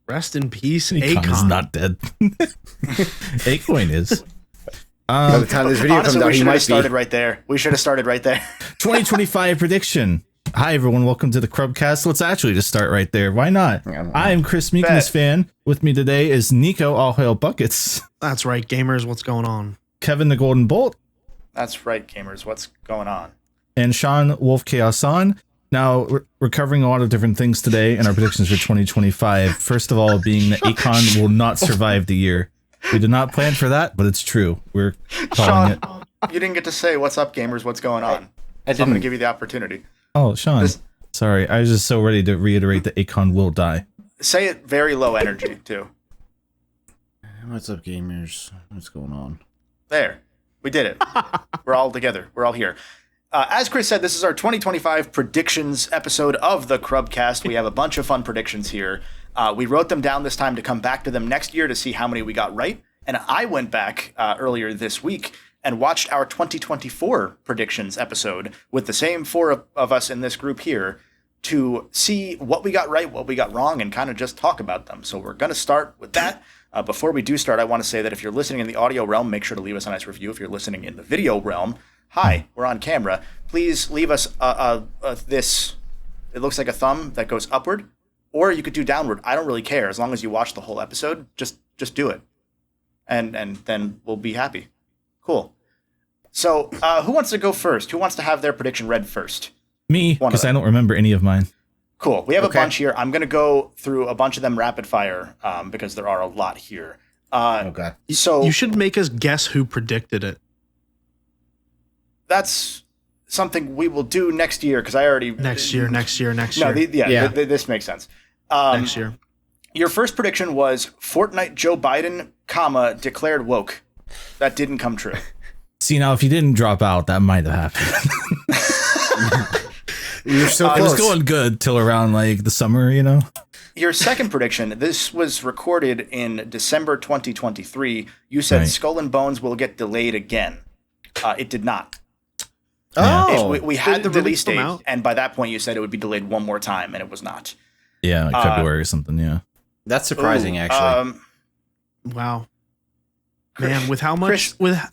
Rest in peace, Akon is Akon. not dead. Akon is. By the time this video Honestly, comes out, we he should might have be. started right there. We should have started right there. 2025 prediction. Hi, everyone. Welcome to the Crubcast. Let's actually just start right there. Why not? I am Chris Meekness fan. With me today is Nico All Hail Buckets. That's right, gamers. What's going on? Kevin the Golden Bolt. That's right, gamers. What's going on? And Sean Wolf Chaos on. Now, we're covering a lot of different things today in our predictions for 2025. First of all, being that Akon will not survive the year. We did not plan for that, but it's true. We're calling it. You didn't get to say, what's up, gamers? What's going on? So I'm going to give you the opportunity. Oh, Sean. Sorry, I was just so ready to reiterate that Akon will die. Say it very low energy, too. What's up, gamers? What's going on? There. We did it. We're all together. We're all here. As Chris said, this is our 2025 predictions episode of the Crubcast. We have a bunch of fun predictions here. We wrote them down this time to come back to them next year to see how many we got right. And I went back earlier this week and watched our 2024 predictions episode with the same four of us in this group here to see what we got right, what we got wrong, and kind of just talk about them. So we're going to start with that. Before we do start, I want to say that if you're listening in the audio realm, make sure to leave us a nice review. If you're listening in the video realm, hi, we're on camera. Please leave us this, it looks like a thumb that goes upward, or you could do downward. I don't really care. As long as you watch the whole episode, just do it. And then we'll be happy. Cool. So who wants to go first? Who wants to have their prediction read first? Me, because I don't remember any of mine. Cool. We have a bunch here. I'm going to go through a bunch of them rapid fire because there are a lot here. Okay. So You should make us guess who predicted it. that's something we will do next year because I already... Next year. No, Yeah. this makes sense. Next year. Your first prediction was Fortnite Joe Biden, declared woke. That didn't come true. See, now, if you didn't drop out, that might have happened. You're so It close. was going good till around, like, the summer, you know? Your second prediction, this was recorded in December 2023. You said Right. Skull and Bones will get delayed again. It did not. Oh, We had the Did it release come date, out? and by that point you said it would be delayed one more time, and it was not. Yeah, like February or something, yeah. that's surprising, actually. Wow. Man, with how much Chris,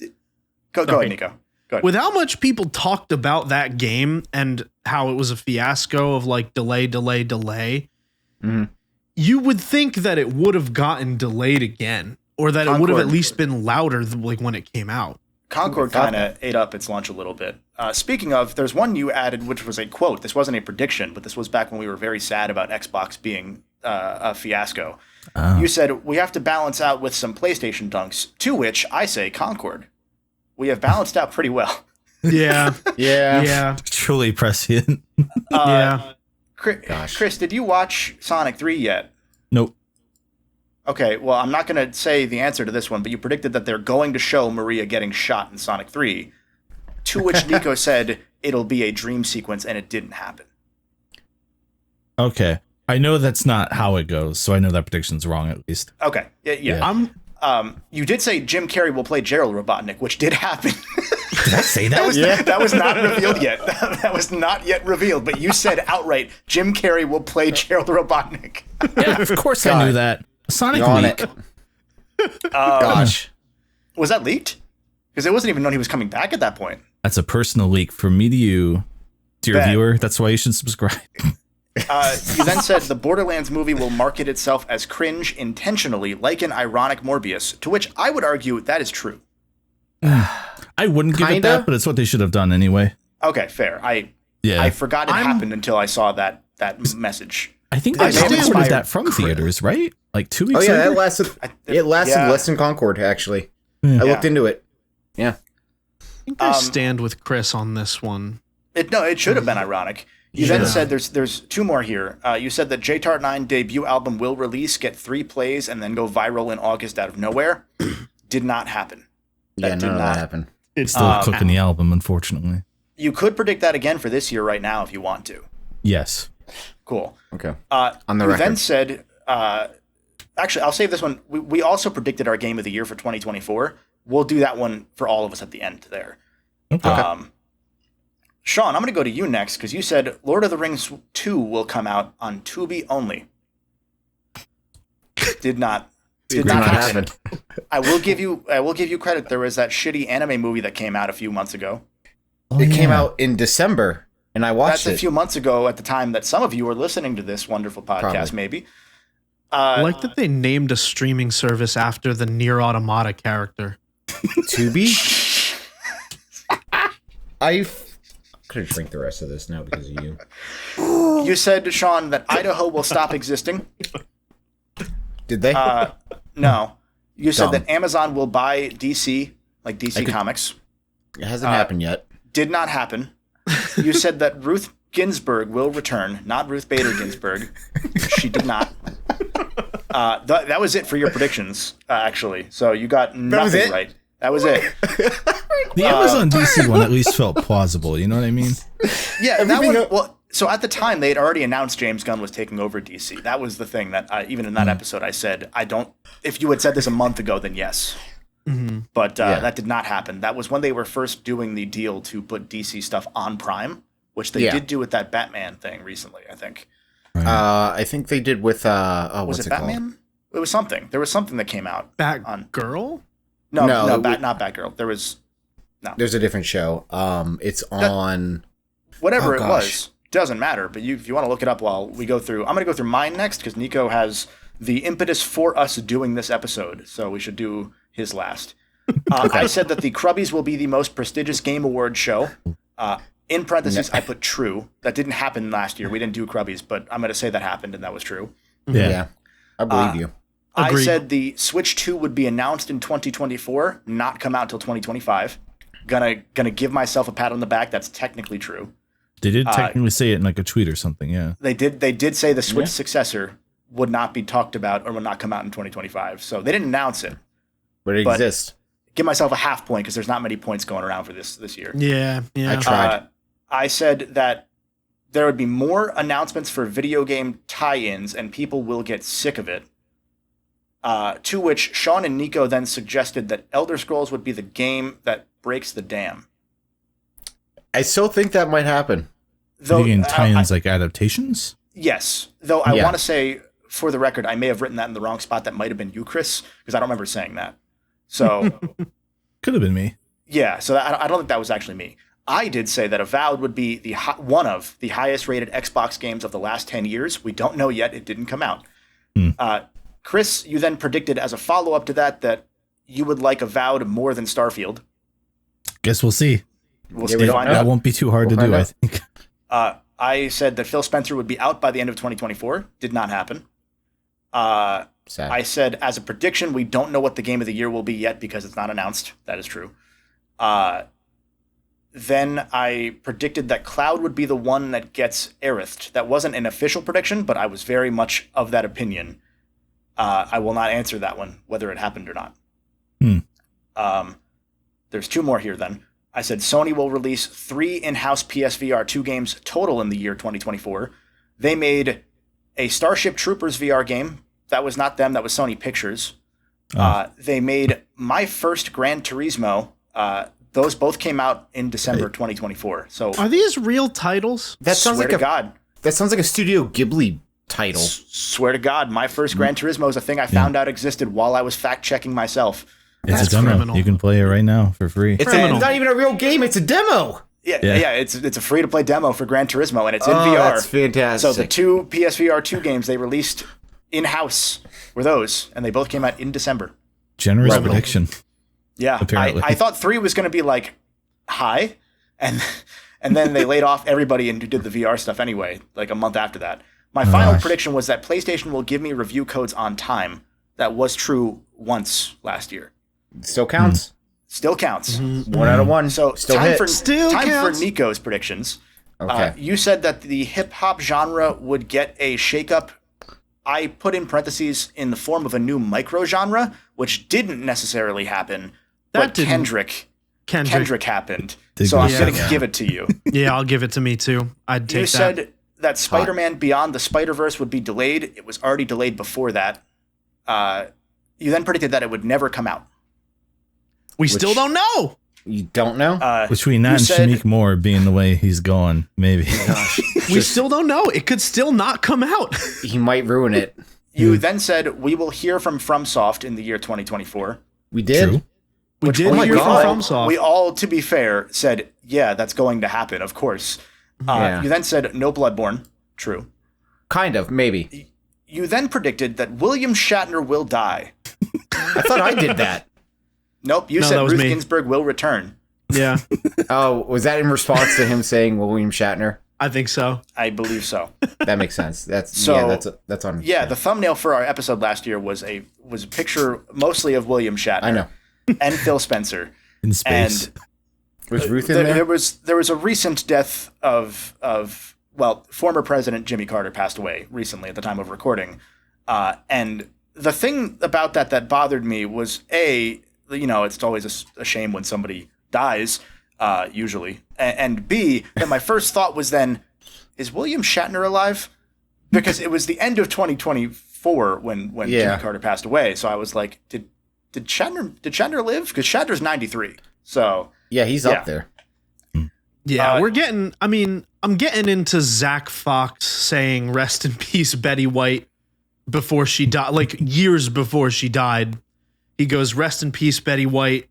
Go Okay. ahead, Nico. Go ahead. with how much people talked about that game and how it was a fiasco of like delay, Mhm. you would think that it would have gotten delayed again, or that it would have at least been louder like when it came out. Concord kind of ate up its lunch a little bit. Speaking of, there's one you added, which was a quote. This wasn't a prediction, but this was back when we were very sad about Xbox being a fiasco. You said, we have to balance out with some PlayStation dunks, to which I say, Concord. We have balanced out pretty well. Yeah. Yeah. Yeah. Truly prescient. Yeah. Chris, did you watch Sonic 3 yet? Nope. Okay, well, I'm not going to say the answer to this one, but you predicted that they're going to show Maria getting shot in Sonic 3, to which Nico said it'll be a dream sequence, and it didn't happen. Okay. I know that's not how it goes, so I know that prediction's wrong at least. Okay, yeah. You did say Jim Carrey will play Gerald Robotnik, which did happen. Did I say that? That was not revealed yet. That was not yet revealed, but you said outright Jim Carrey will play Gerald Robotnik. Yeah, of course I knew that. Sonic You're on leak. it. Gosh. Was that leaked? Because it wasn't even known he was coming back at that point. That's a personal leak from me to you, dear Bet. viewer. That's why you should subscribe. You then said the Borderlands movie will market itself as cringe intentionally, like an ironic Morbius, to which I would argue that is true. I wouldn't give it Kinda. that, but it's what they should have done anyway. Okay, fair. I Yeah. forgot it happened until I saw that message. I think I they stand recorded by that from theaters, right? Like 2 weeks Oh, yeah, later? that lasted. It lasted yeah. less than Concord, actually. Yeah. I looked into it. Yeah. I think I stand with Chris on this one. It should have been ironic. You then said there's two more here. You said that JTART9 debut album will release, get 3 plays, and then go viral in August out of nowhere. Did not happen. Yeah, did none of not. that happened. It's still cooking the album, unfortunately. You could predict that again for this year right now if you want to. Yes. Cool. Okay. On the you record. then said, actually, I'll save this one. We also predicted our game of the year for 2024. We'll do that one for all of us at the end there. Okay. Sean, I'm going to go to you next because you said Lord of the Rings 2 will come out on Tubi only. Did not happen. I will give you credit. There was that shitty anime movie that came out a few months ago. It came out in December, and I watched it. That's a few months ago at the time that some of you were listening to this wonderful podcast, Probably. maybe. I like that they named a streaming service after the Nier Automata character. Tubi? I could drink the rest of this now because of you. You said, Sean, that Idaho will stop existing. Did they? No. You said Dumb. that Amazon will buy DC, like DC Comics. It hasn't happened yet. Did not happen. You said that Ruth Ginsburg will return, not Ruth Bader Ginsburg. She did not. That was it for your predictions, actually. So you got nothing right. That was it. The Amazon DC one at least felt plausible. You know what I mean? Yeah, that one. Well, so at the time they had already announced James Gunn was taking over DC. That was the thing that even in that episode I said I don't. If you had said this a month ago, then yes. Mm-hmm. But that did not happen. That was when they were first doing the deal to put DC stuff on Prime, which they did do with that Batman thing recently, I think. I think they did with was what's it it Batman? called? It was something. There was something that came out. Batgirl? No, No, not Batgirl. There was There's a different show. It's on whatever Oh, it gosh. was. Doesn't matter. But if you want to look it up while we go through, I'm going to go through mine next because Nico has the impetus for us doing this episode, so we should do his last. I said that the Crubbies will be the most prestigious game award show. In parentheses, I put true. That didn't happen last year. We didn't do Crubbies, but I'm going to say that happened and that was true. Yeah. I believe you. Agreed. I said the Switch 2 would be announced in 2024, not come out until 2025. Gonna give myself a pat on the back. That's technically true. They did technically say it in like a tweet or something. Yeah. They did say the Switch successor would not be talked about or would not come out in 2025. So they didn't announce it. But it exists. Give myself a half point because there's not many points going around for this year. Yeah. I tried. I said that there would be more announcements for video game tie-ins and people will get sick of it. To which Sean and Nico then suggested that Elder Scrolls would be the game that breaks the dam. I still think that might happen. Video game tie-ins like adaptations? Yes. Though I want to say, for the record, I may have written that in the wrong spot. That might have been you, Chris, because I don't remember saying that. So Could have been me. yeah, so I don't think that was actually me. I did say that Avowed would be one of the highest rated Xbox games of the last 10 years. We don't know yet. It didn't come out. Chris, you then predicted as a follow-up to that you would like Avowed more than Starfield. Guess we'll see. We'll Yeah, we don't find know. That out. won't be too hard to We'll do, find I out. think. I said that Phil Spencer would be out by the end of 2024. Did not happen. Sad. I said as a prediction, we don't know what the game of the year will be yet because it's not announced. That is true. Then I predicted that Cloud would be the one that gets Aerith. That wasn't an official prediction, but I was very much of that opinion. I will not answer that one, whether it happened or not. There's two more here then. I said Sony will release 3 in-house PSVR 2 games total in the year 2024. They made a Starship Troopers VR game. That was not them. That was Sony Pictures. They made My First Gran Turismo. Those both came out in December 2024. So Are these real titles? That sounds swear like to God. That sounds like a Studio Ghibli title. Swear to God, My First Gran Turismo is a thing I found out existed while I was fact-checking myself. It's That's a demo. criminal. You can play it right now for free. It's Criminal. not even a real game. It's a demo. Yeah, Yeah. it's a free-to-play demo for Gran Turismo, and it's in Oh, VR. that's fantastic. So the 2 PSVR 2 games they released in-house were those, and they both came out in December. Generous Criminal. prediction. Yeah, Apparently. I thought 3 was going to be like high, and then they laid off everybody and who did the VR stuff anyway, like a month after that. My final prediction was that PlayStation will give me review codes on time. That was true once last year. Still counts. Still counts. 1 out of 1. So still time hit. for Still time counts. for Nico's predictions. Okay. You said that the hip hop genre would get a shakeup. I put in parentheses in the form of a new micro genre, which didn't necessarily happen. But didn't. Kendrick happened. Did So go I'm Yeah. going to give it to you. Yeah, I'll give it to me too. I'd take You that. said that Spider-Man Beyond the Spider-Verse would be delayed. It was already delayed before that. You then predicted that it would never come out. We still don't know. You don't know? Between that you and said- Shameik Moore being the way he's going, maybe. We still don't know. It could still not come out. He might ruin it. You then said we will hear from FromSoft in the year 2024. We did. True. We did hear from FromSoft. We all, to be fair, said, yeah, that's going to happen, of course. You then said no Bloodborne. True. Kind of, maybe. You then predicted that William Shatner will die. I thought I did that. Nope, you said Ruth Ginsburg will return. Yeah. Oh, was that in response to him saying William Shatner? I think so. I believe so. That makes sense. That's on. Yeah, the thumbnail for our episode last year was a picture mostly of William Shatner. I know. And Phil Spencer. In space. And was Ruth in there? There was a recent death of former President Jimmy Carter passed away recently at the time of recording. And the thing about that bothered me was it's always a shame when somebody dies, usually. And B, that my first thought was then, is William Shatner alive? Because it was the end of 2024 when Jimmy Carter passed away. So I was like, did Shatner live? Because Shatner's 93. So yeah, he's up there. Yeah, I'm getting into Zach Fox saying rest in peace Betty White before she died, like years before she died. He goes, rest in peace Betty White.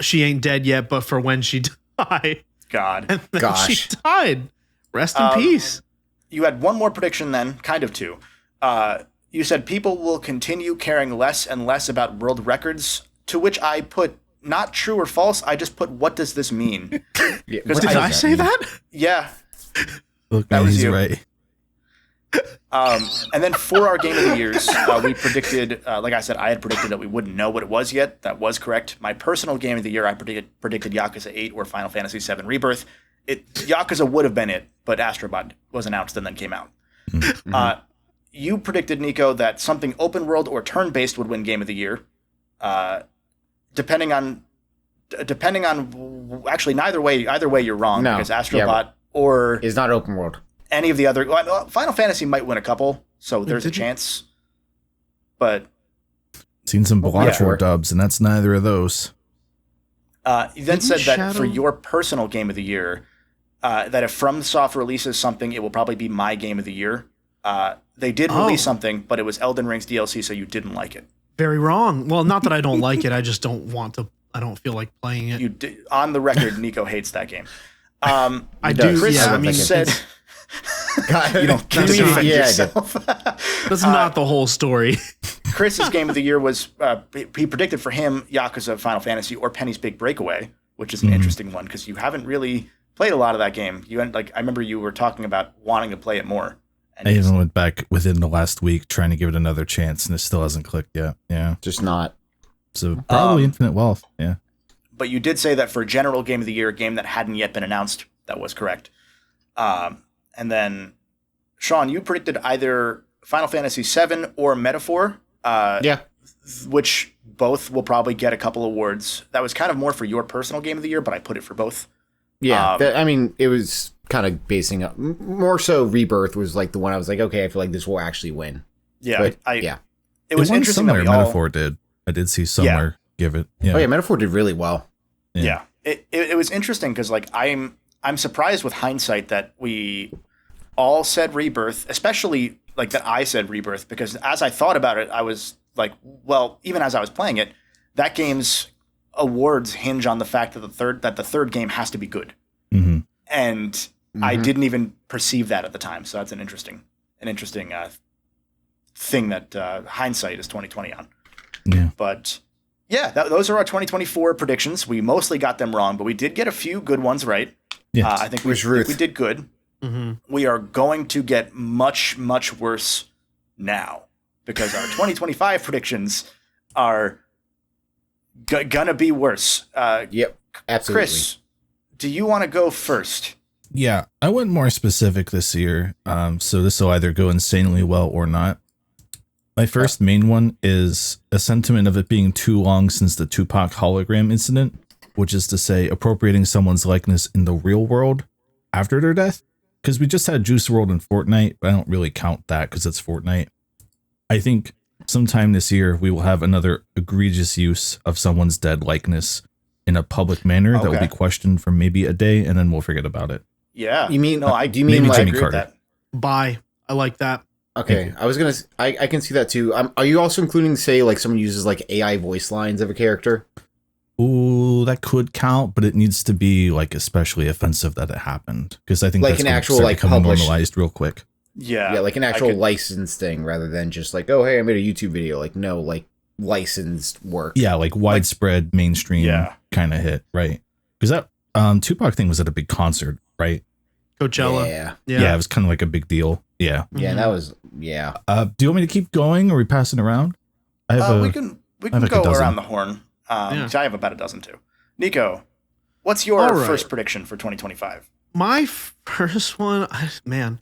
She ain't dead yet, but for when she died. God. And then she died. Rest in peace. You had one more prediction then, kind of two. You said people will continue caring less and less about world records, to which I put not true or false. I just put, what does this mean? Did I say that? Yeah. Look, that was he's you. right. And then for our Game of the Years, we predicted, like I said, I had predicted that we wouldn't know what it was yet. That was correct. My personal Game of the Year, I predicted Yakuza 8 or Final Fantasy 7 Rebirth. Yakuza would have been it, but Astrobot was announced and then came out. Mm-hmm. You predicted, Nico, that something open world or turn-based would win Game of the Year. Depending on actually either way you're wrong, because Astrobot or is not open world. Any of the other Final Fantasy might win a couple, so there's a chance. But seen some Blanchard dubs, and that's neither of those. You then said that for your personal Game of the Year, that if FromSoft releases something, it will probably be my Game of the Year. They did release something, but it was Elden Ring's DLC, so you didn't like it. Very wrong. Well, not that I don't like it. I just don't want to. I don't feel like playing it. On the record, Nico hates that game. I do. Chris, yeah, I mean, said. God, you don't get to defend yourself. That's not the whole story. Chris's Game of the Year was he predicted for him Yakuza, Final Fantasy, or Penny's Big Breakaway, which is an interesting one because you haven't really played a lot of that game. I remember you were talking about wanting to play it more. And I even went back within the last week trying to give it another chance, and it still hasn't clicked yet. Yeah, just not. So probably Infinite Wealth. Yeah. But you did say that for general Game of the Year, a game that hadn't yet been announced, that was correct. And then, Sean, you predicted either Final Fantasy VII or Metaphor. Which both will probably get a couple awards. That was kind of more for your personal Game of the Year, but I put it for both. Yeah, it was kind of basing up. More so, Rebirth was like the one I was like, okay, I feel like this will actually win. Yeah, but, It was interesting that Metaphor did. I did see somewhere give it. Yeah. Oh yeah, Metaphor did really well. Yeah. It was interesting because like I'm surprised with hindsight that we all said Rebirth, especially like that I said Rebirth, because as I thought about it, I was like, well, even as I was playing it, that game's awards hinge on the fact that the third game has to be good. Mm-hmm. And I didn't even perceive that at the time. So that's an interesting thing that hindsight is 2020 on. Yeah. But yeah, those are our 2024 predictions. We mostly got them wrong, but we did get a few good ones right. Yes. I think we did good. Mm-hmm. We are going to get much, much worse now because our 2025 predictions are gonna be worse. Yep, absolutely. Chris, do you want to go first? Yeah, I went more specific this year, so this will either go insanely well or not. My first main one is a sentiment of it being too long since the Tupac hologram incident, which is to say appropriating someone's likeness in the real world after their death. Because we just had Juice WRLD in Fortnite, but I don't really count that because it's Fortnite. I think sometime this year we will have another egregious use of someone's dead likeness in a public manner that will be questioned for maybe a day, and then we'll forget about it. Yeah. You mean no? do you mean maybe like Jimmy agree with Carter? that. Bye. I like that. Okay, I can see that too. Are you also including, say, like someone uses like AI voice lines of a character? Ooh, that could count, but it needs to be like especially offensive that it happened, because I think Like that's an gonna actual, start like, becoming published- normalized real quick. Yeah. Yeah, like an actual licensed thing rather than just like, oh, hey, I made a YouTube video. Like, no, like licensed work. Yeah, like widespread mainstream kind of hit, right? Because that Tupac thing was at a big concert, right? Coachella. Yeah, it was kind of like a big deal. Yeah. Yeah, that was, yeah. Do you want me to keep going, or are we passing around? I have we can like go a dozen. around the horn. So I have about a dozen too. Nico, what's your first prediction for 2025? My first one, man.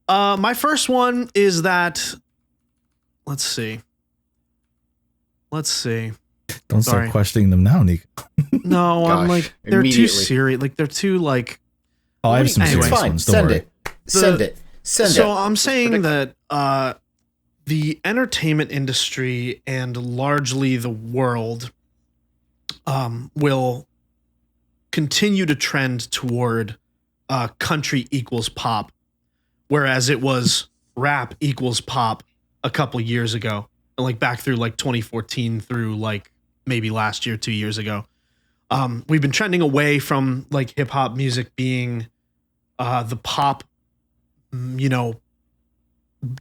My first one is that. Let's see. Don't start questioning them now, Nico. No, Gosh, I'm like, they're too serious. Like, they're too like. Oh, I have some serious ones. Don't worry. Send it. So I'm saying that the entertainment industry and largely the world will continue to trend toward country equals pop, whereas it was rap equals pop a couple years ago, and like back through like 2014 through like maybe last year, 2 years ago. We've been trending away from like hip hop music being the pop,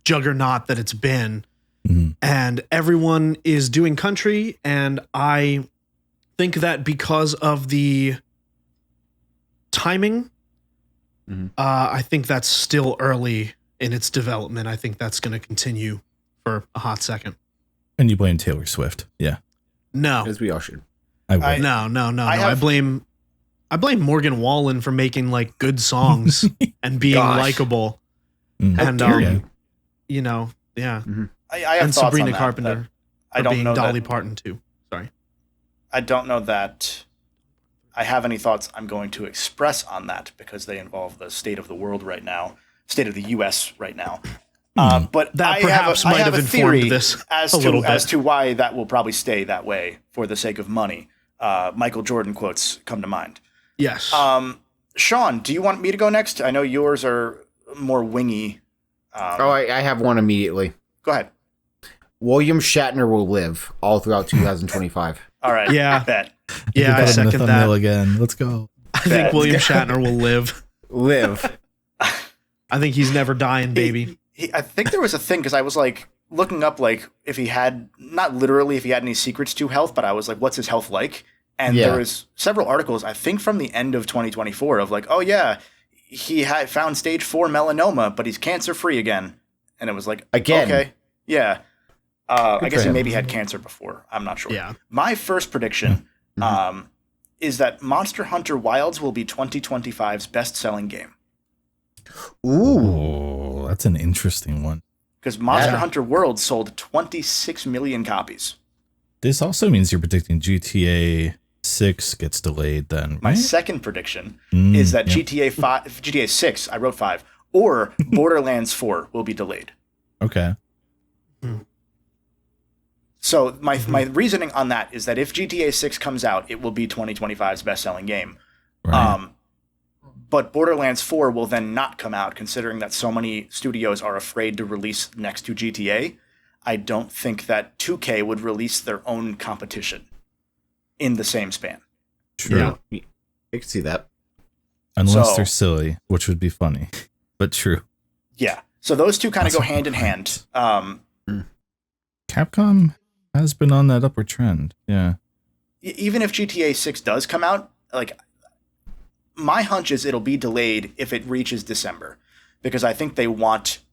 juggernaut that it's been. Mm-hmm. And everyone is doing country. And I think that because of the timing, I think that's still early in its development. I think that's going to continue for a hot second. And you blame Taylor Swift. Yeah. No. As we all should. No. I blame Morgan Wallen for making like good songs and being likable. And yeah. Mm-hmm. I have and thoughts Sabrina on that, Carpenter. I don't know Dolly that, Parton too. Sorry. I don't know that I have any thoughts I'm going to express on that because they involve the state of the world right now, state of the U.S. right now. But that perhaps might have informed this as to why that will probably stay that way for the sake of money. Michael Jordan quotes come to mind. Yes. Sean, do you want me to go next? I know yours are more wingy. I have one immediately. Go ahead. William Shatner will live all throughout 2025. All right. Yeah. Bet. Yeah, I second that. Again. Let's go. I think William Shatner will live. I think he's never dying, baby. I think there was a thing because I was like looking up like if he had, not literally if he had any secrets to health, but I was like, what's his health like? And there was several articles, I think from the end of 2024 of like, oh yeah, he had found stage 4 melanoma, but he's cancer free again. And it was like, again, okay, yeah. I guess he maybe had cancer before. I'm not sure. Yeah. My first prediction is that Monster Hunter Wilds will be 2025's best-selling game. Ooh, that's an interesting one. Because Monster Hunter World sold 26 million copies. This also means you're predicting GTA 6 gets delayed then, right? My second prediction is that GTA 6, I wrote 5, or Borderlands 4 will be delayed. Okay. So my reasoning on that is that if GTA 6 comes out, it will be 2025's best-selling game. Right. But Borderlands 4 will then not come out, considering that so many studios are afraid to release next to GTA. I don't think that 2K would release their own competition in the same span. True. Yeah. I can see that. Unless they're silly, which would be funny, but true. Yeah. So those two kind of go hand in hand. Capcom has been on that upward trend. Yeah. Even if GTA 6 does come out, like, my hunch is it'll be delayed if it reaches December, because I think they want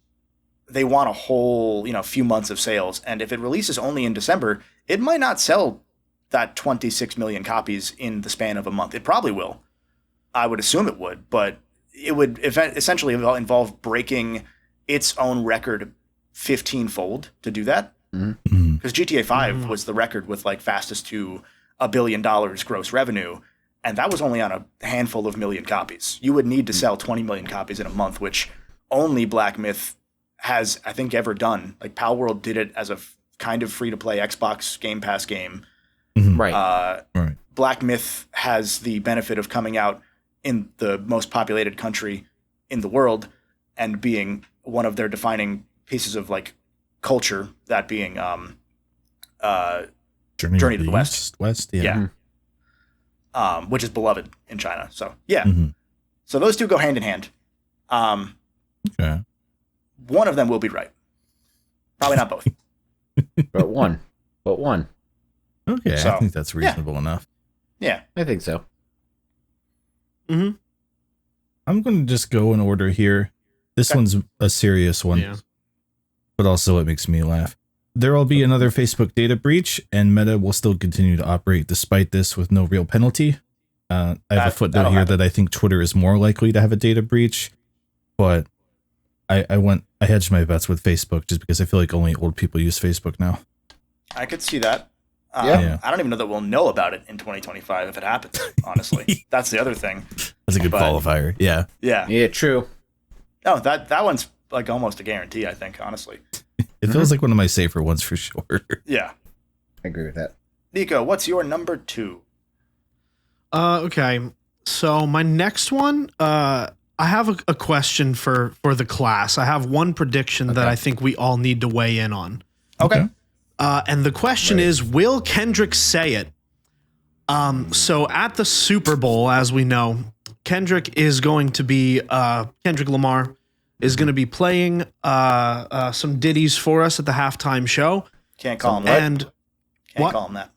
a whole, few months of sales. And if it releases only in December, it might not sell that 26 million copies in the span of a month. It probably will. I would assume it would, but it would essentially involve breaking its own record 15-fold to do that. Because GTA 5 was the record with like fastest to $1 billion gross revenue. And that was only on a handful of million copies. You would need to sell 20 million copies in a month, which only Black Myth has, I think, ever done. Like, Palworld did it as a kind of free-to-play Xbox Game Pass game. Right. Black Myth has the benefit of coming out in the most populated country in the world and being one of their defining pieces of like culture, that being Journey to the West. Yeah. Which is beloved in China. So yeah. Mm-hmm. So those two go hand in hand. Okay. One of them will be right. Probably not both. But one. Okay, So, I think that's reasonable enough. Yeah. I think so. Mm-hmm. I'm going to just go in order here. This Okay. one's a serious one, Yeah. but also it makes me laugh. There will be another Facebook data breach, and Meta will still continue to operate despite this with no real penalty. I have a footnote that'll here happen. that I think Twitter is more likely to have a data breach, but I hedged my bets with Facebook just because I feel like only old people use Facebook now. I could see that. Yeah. I don't even know that we'll know about it in 2025 if it happens, honestly. That's the other thing. That's a good But- qualifier. Yeah. Yeah. Yeah, true. No, that one's like almost a guarantee, I think, honestly. It feels like one of my safer ones for sure. Yeah. I agree with that. Nico, what's your number 2? Okay. So my next one, I have a question for the class. I have one prediction that I think we all need to weigh in on. Okay. And the question is, will Kendrick say it? So at the Super Bowl, as we know, Kendrick Lamar is going to be playing some ditties for us at the halftime show. Can't call him that. And Can't what? call him that.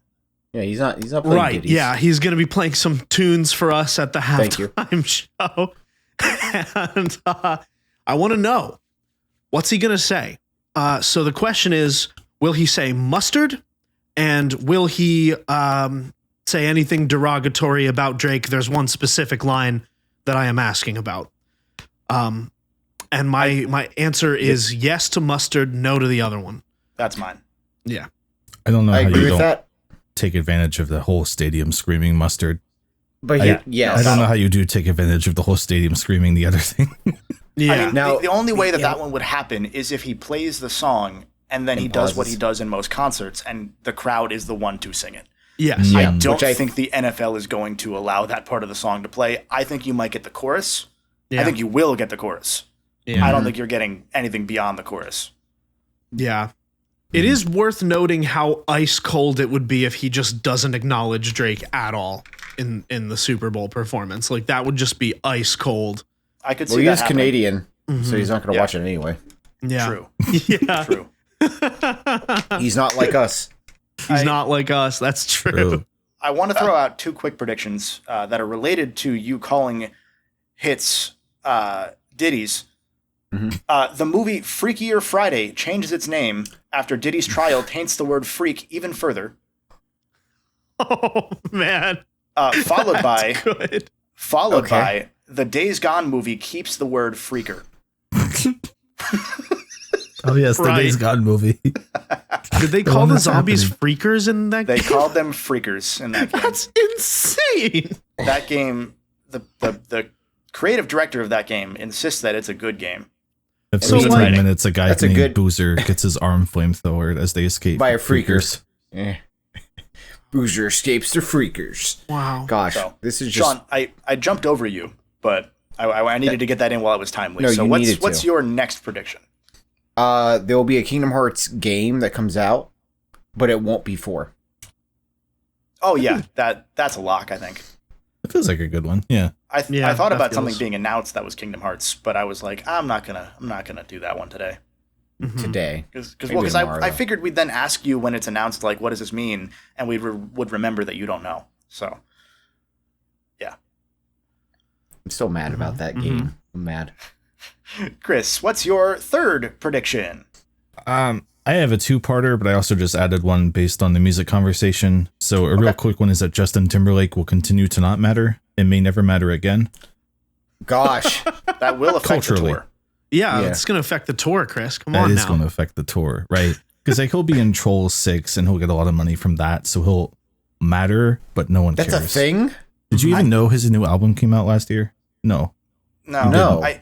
Yeah, he's not playing right, ditties. yeah, he's going to be playing some tunes for us at the Thank you. halftime show. And I want to know, what's he going to say? So the question is, will he say mustard? And will he say anything derogatory about Drake? There's one specific line that I am asking about. And my answer is yes to mustard, no to the other one. That's mine. Yeah. I don't know I how agree you with don't that. take advantage of the whole stadium screaming mustard. But Yeah. yes. I don't know how you do take advantage of the whole stadium screaming the other thing. Yeah. I mean, Now- the only way that one would happen is if he plays the song and then he does what pauses. he does in most concerts, and the crowd is the one to sing it. yes. Yeah. I don't Which I- think the NFL is going to allow that part of the song to play. I think you might get the chorus. Yeah. I think you will get the chorus. Yeah. I don't think you're getting anything beyond the chorus. Yeah. It is worth noting how ice cold it would be if he just doesn't acknowledge Drake at all in the Super Bowl performance. Like that would just be ice cold. I could Well, see he that is happening. Canadian, so he's not going to Yeah. watch it anyway. Yeah. True. Yeah. True. He's not like us. He's not like us. That's true. I want to throw out 2 quick predictions that are related to you calling hits ditties. The movie Freakier Friday changes its name after Diddy's trial taints the word freak even further. Oh man. Followed by Good. Okay. the Days Gone movie keeps the word freaker. Oh yes, the Right. Days Gone movie. Did they call one the that's zombies happening. freakers in that They game? called them freakers in that game. That's insane. That game, the creative director of that game insists that it's a good game. At So, 3 like- minutes, a guy That's a named good- Boozer gets his arm flamethrowered as they escape By a from freakers. Yeah. Boozer escapes the freakers. Wow. Gosh, So, this is just Sean, I jumped over you, but I needed to get that in while it was timely. No, so you needed what's to. your next prediction? there will be a Kingdom Hearts game that comes out, but it won't be 4. Oh yeah, that's a lock. I think. It feels like a good one. Yeah. I Yeah, thought that about feels- something being announced that was Kingdom Hearts, but I was like, I'm not gonna do that one today. Mhm. Today. Because Maybe tomorrow, I though. figured we'd then ask you when it's announced, like, what does this mean, and we would remember that you don't know. So I'm still mad about that game. I'm mad. Chris, what's your third prediction? I have a 2-parter, but I also just added one based on the music conversation. So a real quick one is that Justin Timberlake will continue to not matter and may never matter again. Gosh. That will affect the Culturally. tour. Yeah, Yeah. it's gonna affect the tour, Chris. Come That on is now. going to affect the tour, right? Because like he'll be in Trolls 6 and he'll get a lot of money from that, so he'll matter, but no one That's cares. a thing? Did you even know his new album came out last year? No. No. I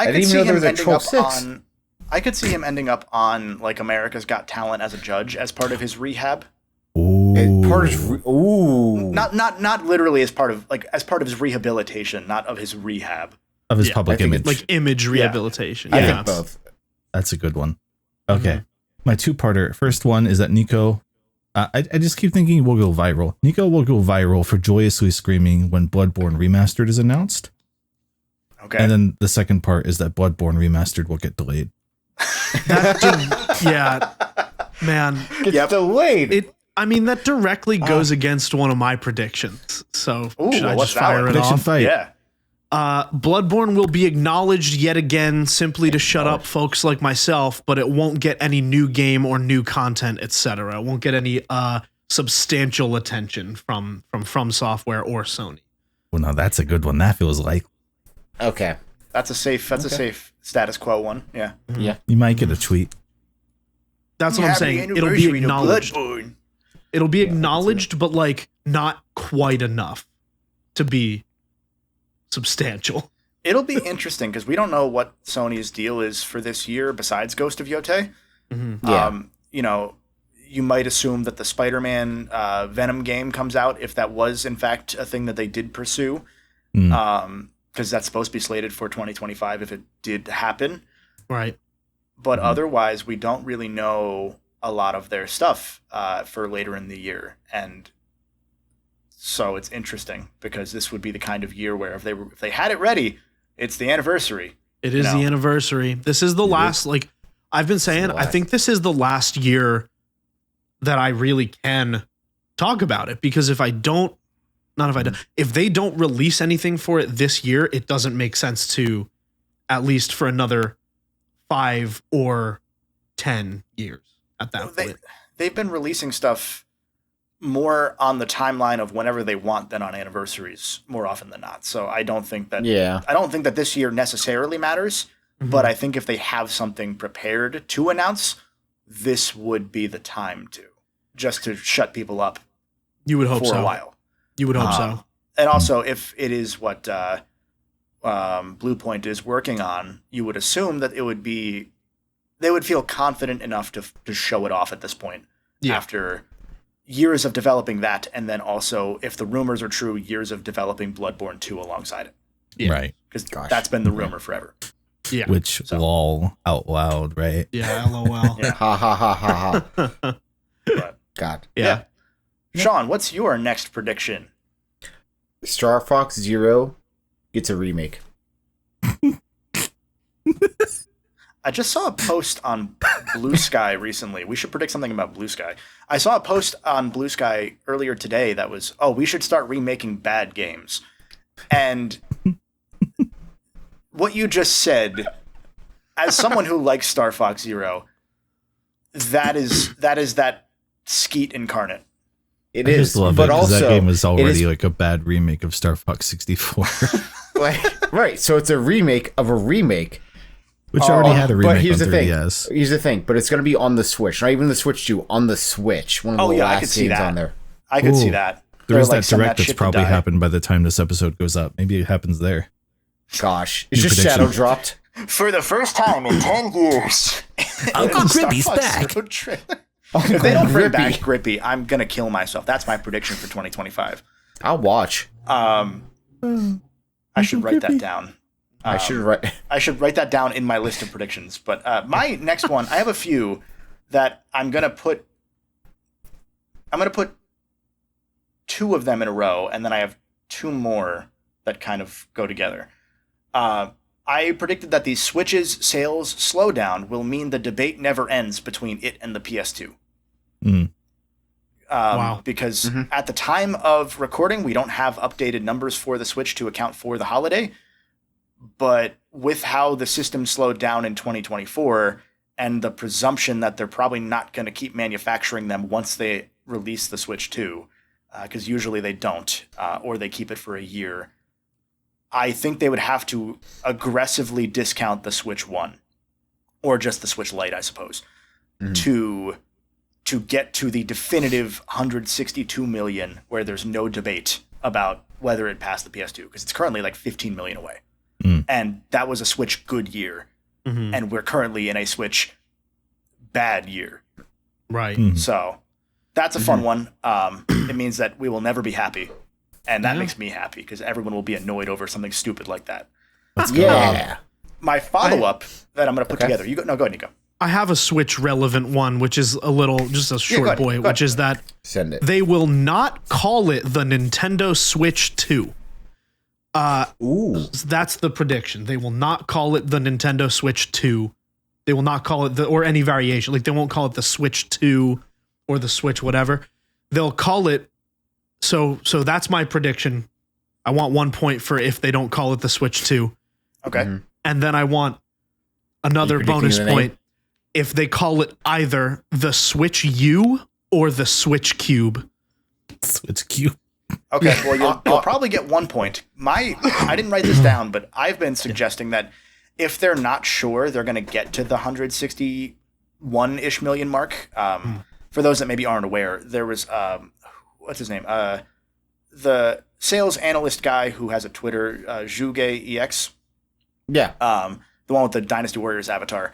didn't could even see know there him was a ending Troll up 6. on. I could see him ending up on like America's Got Talent as a judge as part of his rehab. Ooh. Part of his ooh. Not literally as part of his rehabilitation, not of his rehab. Of his Yeah, public I think image. like image rehabilitation. I Yeah. think both. That's a good one. Okay. My two-parter. First one is that Nico, I just keep thinking will go viral. Nico will go viral for joyously screaming when Bloodborne Remastered is announced. Okay. And then the second part is that Bloodborne Remastered will get delayed. Yeah, man. It's delayed. That directly goes against one of my predictions. So should I what's just that fire one? it Prediction off? fight. Yeah. Bloodborne will be acknowledged yet again simply to shut up folks like myself, but it won't get any new game or new content, etc. It won't get any substantial attention from Software or Sony. Well, now that's a good one. That feels like Okay. That's a safe status quo one. Yeah. Yeah. you might get a tweet. That's what I'm saying. It'll be acknowledged. It'll be acknowledged, but like not quite enough to be substantial. It'll be interesting because we don't know what Sony's deal is for this year besides Ghost of Yotei. Yeah. You might assume that the Spider-Man Venom game comes out if that was in fact a thing that they did pursue. Because that's supposed to be slated for 2025 if it did happen. Right. But otherwise, we don't really know a lot of their stuff for later in the year. And so it's interesting because this would be the kind of year where if they had it ready, it's the anniversary. It is the anniversary. This is the last, like I've been saying, I think this is the last year that I really can talk about it, because if they don't release anything for it this year, it doesn't make sense to, at least for another 5 or 10 years at that point. They've been releasing stuff more on the timeline of whenever they want than on anniversaries more often than not. So I don't think that this year necessarily matters, but I think if they have something prepared to announce, this would be the time to shut people up. You would hope for so. a while. You would hope so. And also, if it is what Bluepoint is working on, you would assume that they would feel confident enough to show it off at this point after years of developing that, and then also, if the rumors are true, years of developing Bloodborne 2 alongside it. Yeah. Right. Because that's been the rumor forever. Yeah. Which lol out loud, right? Yeah, LOL. Ha ha ha ha ha. But, God. yeah. Sean, what's your next prediction? Star Fox Zero gets a remake. I just saw a post on Blue Sky recently. We should predict something about Blue Sky. I saw a post on Blue Sky earlier today that was, we should start remaking bad games. And what you just said, as someone who likes Star Fox Zero, that is that Skeet incarnate. I just love it, also that game was already like a bad remake of Star Fox 64. Right, so it's a remake of a remake. Which already had a remake but here's on the 3DS. Here's the thing, but it's going to be on the Switch. Not even the Switch 2, on the Switch. One of the last games on there. I could see that. There is that direct that's probably happened by the time this episode goes up. Maybe it happens there. Gosh. It's just Shadow dropped. For the first time in 10 years. Uncle Grippy's back. If they don't bring back Grippy, I'm going to kill myself. That's my prediction for 2025. I'll watch. I should write that down. I should write that down in my list of predictions. But my next one, I have a few that I'm going to put 2 of them in a row, and then I have 2 more that kind of go together. I predicted that the Switch's sales slowdown will mean the debate never ends between it and the PS2. Wow. Because at the time of recording, we don't have updated numbers for the Switch to account for the holiday. But with how the system slowed down in 2024 and the presumption that they're probably not going to keep manufacturing them once they release the Switch 2, because usually they don't, or they keep it for a year, I think they would have to aggressively discount the Switch 1, or just the Switch Lite, I suppose, to get to the definitive 162 million where there's no debate about whether it passed the PS2, because it's currently like 15 million away. And that was a Switch good year. And we're currently in a Switch bad year. Right. So that's a fun one. It means that we will never be happy. And that makes me happy because everyone will be annoyed over something stupid like that. Let's go. Yeah. My follow-up that I'm going to put together. You go. No, go ahead, Nico. I have a Switch relevant one, which is just a short boy, which is that Send it. they will not call it the Nintendo Switch 2. That's the prediction. They will not call it the Nintendo Switch 2. They will not call it or any variation. Like they won't call it the Switch 2 or the Switch whatever. They'll call it. So that's my prediction. I want 1 point for if they don't call it the Switch 2. Okay. Mm-hmm. And then I want another bonus point if they call it either the Switch U or the Switch Cube. Switch Cube. Okay, well, you'll probably get 1 point. I didn't write this down, but I've been suggesting that if they're not sure they're going to get to the 161-ish million mark, for those that maybe aren't aware, there was, what's his name? The sales analyst guy who has a Twitter, Zhuge Yeah. the one with the Dynasty Warriors avatar.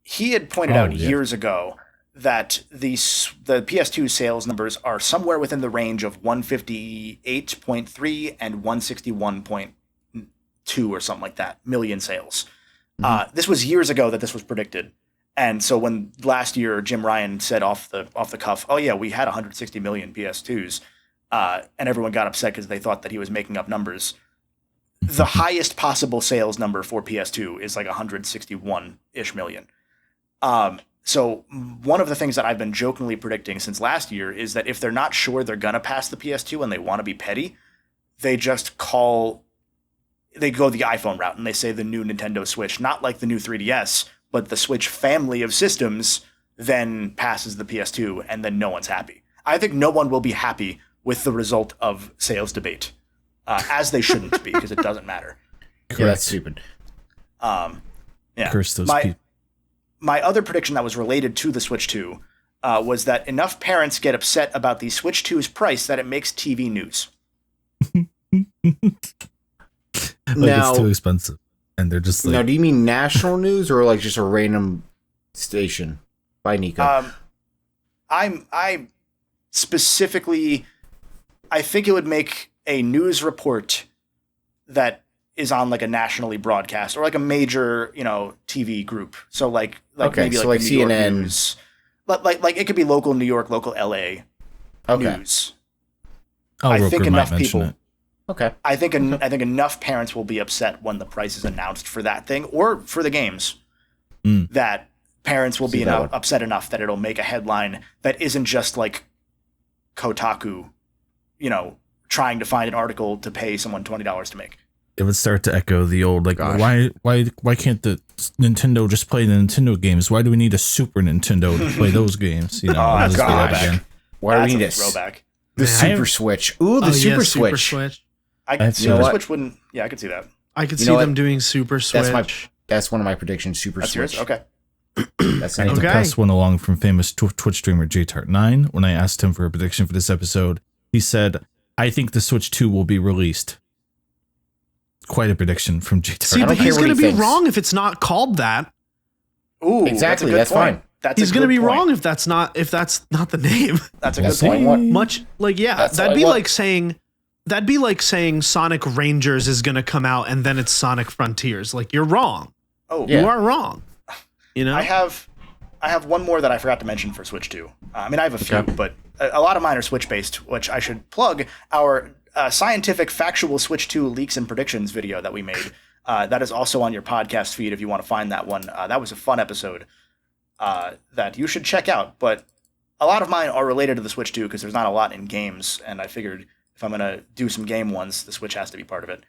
He had pointed out years ago that the PS2 sales numbers are somewhere within the range of 158.3 and 161.2 or something like that million sales. This was years ago that this was predicted. And so when last year Jim Ryan said off the cuff, oh yeah, we had 160 million PS2s, and everyone got upset because they thought that he was making up numbers. The highest possible sales number for PS2 is like 161-ish million. So one of the things that I've been jokingly predicting since last year is that if they're not sure they're going to pass the PS2 and they want to be petty, they go the iPhone route and they say the new Nintendo Switch, not like the new 3DS, but the Switch family of systems then passes the PS2 and then no one's happy. I think no one will be happy with the result of sales debate, as they shouldn't be because it doesn't matter. Yeah, that's stupid. Yeah. Curse those people. My other prediction that was related to the Switch 2 was that enough parents get upset about the Switch 2's price that it makes TV news. It's too expensive. And they're just like... Now, do you mean national news or like just a random station? By Nico. I specifically, I think it would make a news report that is on like a nationally broadcast or like a major, TV group. So like maybe so like like New York CNN. News. Like it could be local New York, local LA news. I think enough people. Okay. I think enough parents will be upset when the price is announced for that thing or for the games that parents will be upset enough that it'll make a headline that isn't just like Kotaku, trying to find an article to pay someone $20 to make. It would start to echo the old why can't the Nintendo just play the Nintendo games? Why do we need a Super Nintendo to play those games? Why do we need a throwback? The Super Switch. Ooh, the Super Switch. I could see the Switch wouldn't. Yeah, I could see that. I could see them doing Super Switch. That's one of my predictions. Super That's Switch. yours? Okay. I need to pass one along from famous Twitch streamer JTart9. When I asked him for a prediction for this episode, he said, "I think the Switch 2 will be released." Quite a prediction from JTart. See, but he's going to be wrong if it's not called that. Ooh, exactly. That's fine. He's going to be wrong if that's not the name. That's a good point. Much like that'd be like saying Sonic Rangers is going to come out and then it's Sonic Frontiers. Like you're wrong. Oh, you are wrong. I have one more that I forgot to mention for Switch 2. I mean, I have a few, but a lot of mine are Switch based, which I should plug our scientific factual Switch 2 leaks and predictions video that we made. That is also on your podcast feed if you want to find that one. That was a fun episode that you should check out. But a lot of mine are related to the Switch 2 because there's not a lot in games, and I figured if I'm going to do some game ones, the Switch has to be part of it.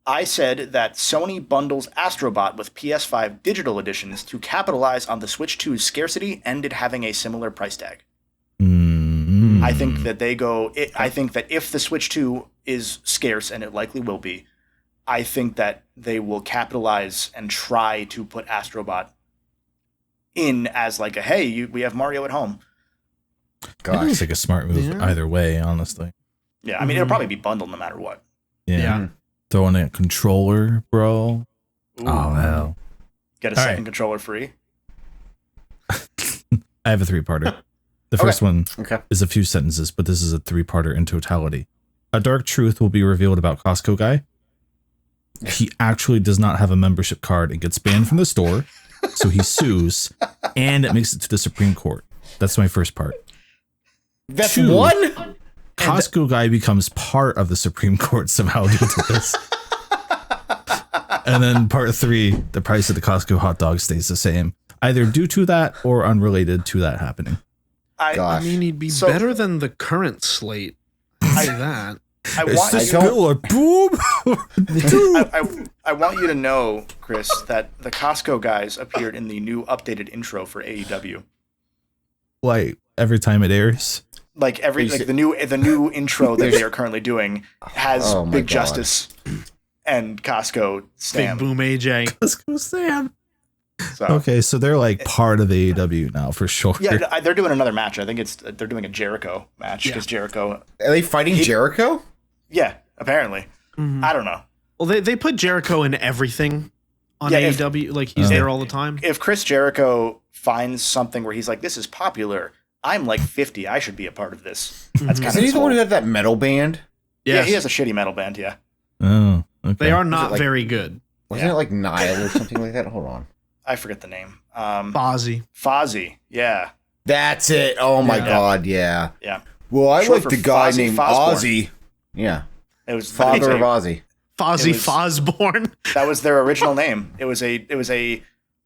I said that Sony bundles Astrobot with PS5 digital editions to capitalize on the Switch 2's scarcity and it having a similar price tag. I think that I think that if the Switch 2 is scarce, and it likely will be, I think that they will capitalize and try to put Astrobot in as like we have Mario at home. Gosh. It's like a smart move either way, honestly. Yeah, I mean, it'll probably be bundled no matter what. Yeah. Throwing a controller, bro. Ooh. Oh, hell. Get a second controller free. I have a 3-parter. The first one is a few sentences, but this is a 3-parter in totality. A dark truth will be revealed about Costco Guy. he actually does not have a membership card and gets banned from the store. So he sues, and it makes it to the Supreme Court. That's my first part. That's 2, one? Costco guy becomes part of the Supreme Court somehow due to this. And then part 3, the price of the Costco hot dog stays the same, either due to that or unrelated to that happening. I mean, he'd be better than the current slate. I say that. I want you to know, Chris, that the Costco guys appeared in the new updated intro for AEW. Like every time it airs, like the new intro that they are currently doing has Big Justice and Costco Sam. Big Boom AJ. Costco Sam. So, okay, so they're like part of AEW now for sure. Yeah, they're doing another match. I think they're doing a Jericho match because Jericho. Are they fighting Jericho? Yeah, apparently. Mm-hmm. I don't know. Well, they put Jericho in everything on AEW. He's there all the time. If Chris Jericho finds something where he's like, "This is popular. I'm like 50. I should be a part of this." That's kind of. Is he the one who had that metal band? Yes. Yeah, he has a shitty metal band. Yeah. Oh, okay. They are not very good. Wasn't it like Nile or something like that? Hold on. I forget the name. Fozzy. Yeah. That's it. Oh my God. Yeah. Yeah. Well, I Short like the guy named Ozzy. Yeah. It was father of Ozzy. Fozzy Fosborn. That was their original name. It was a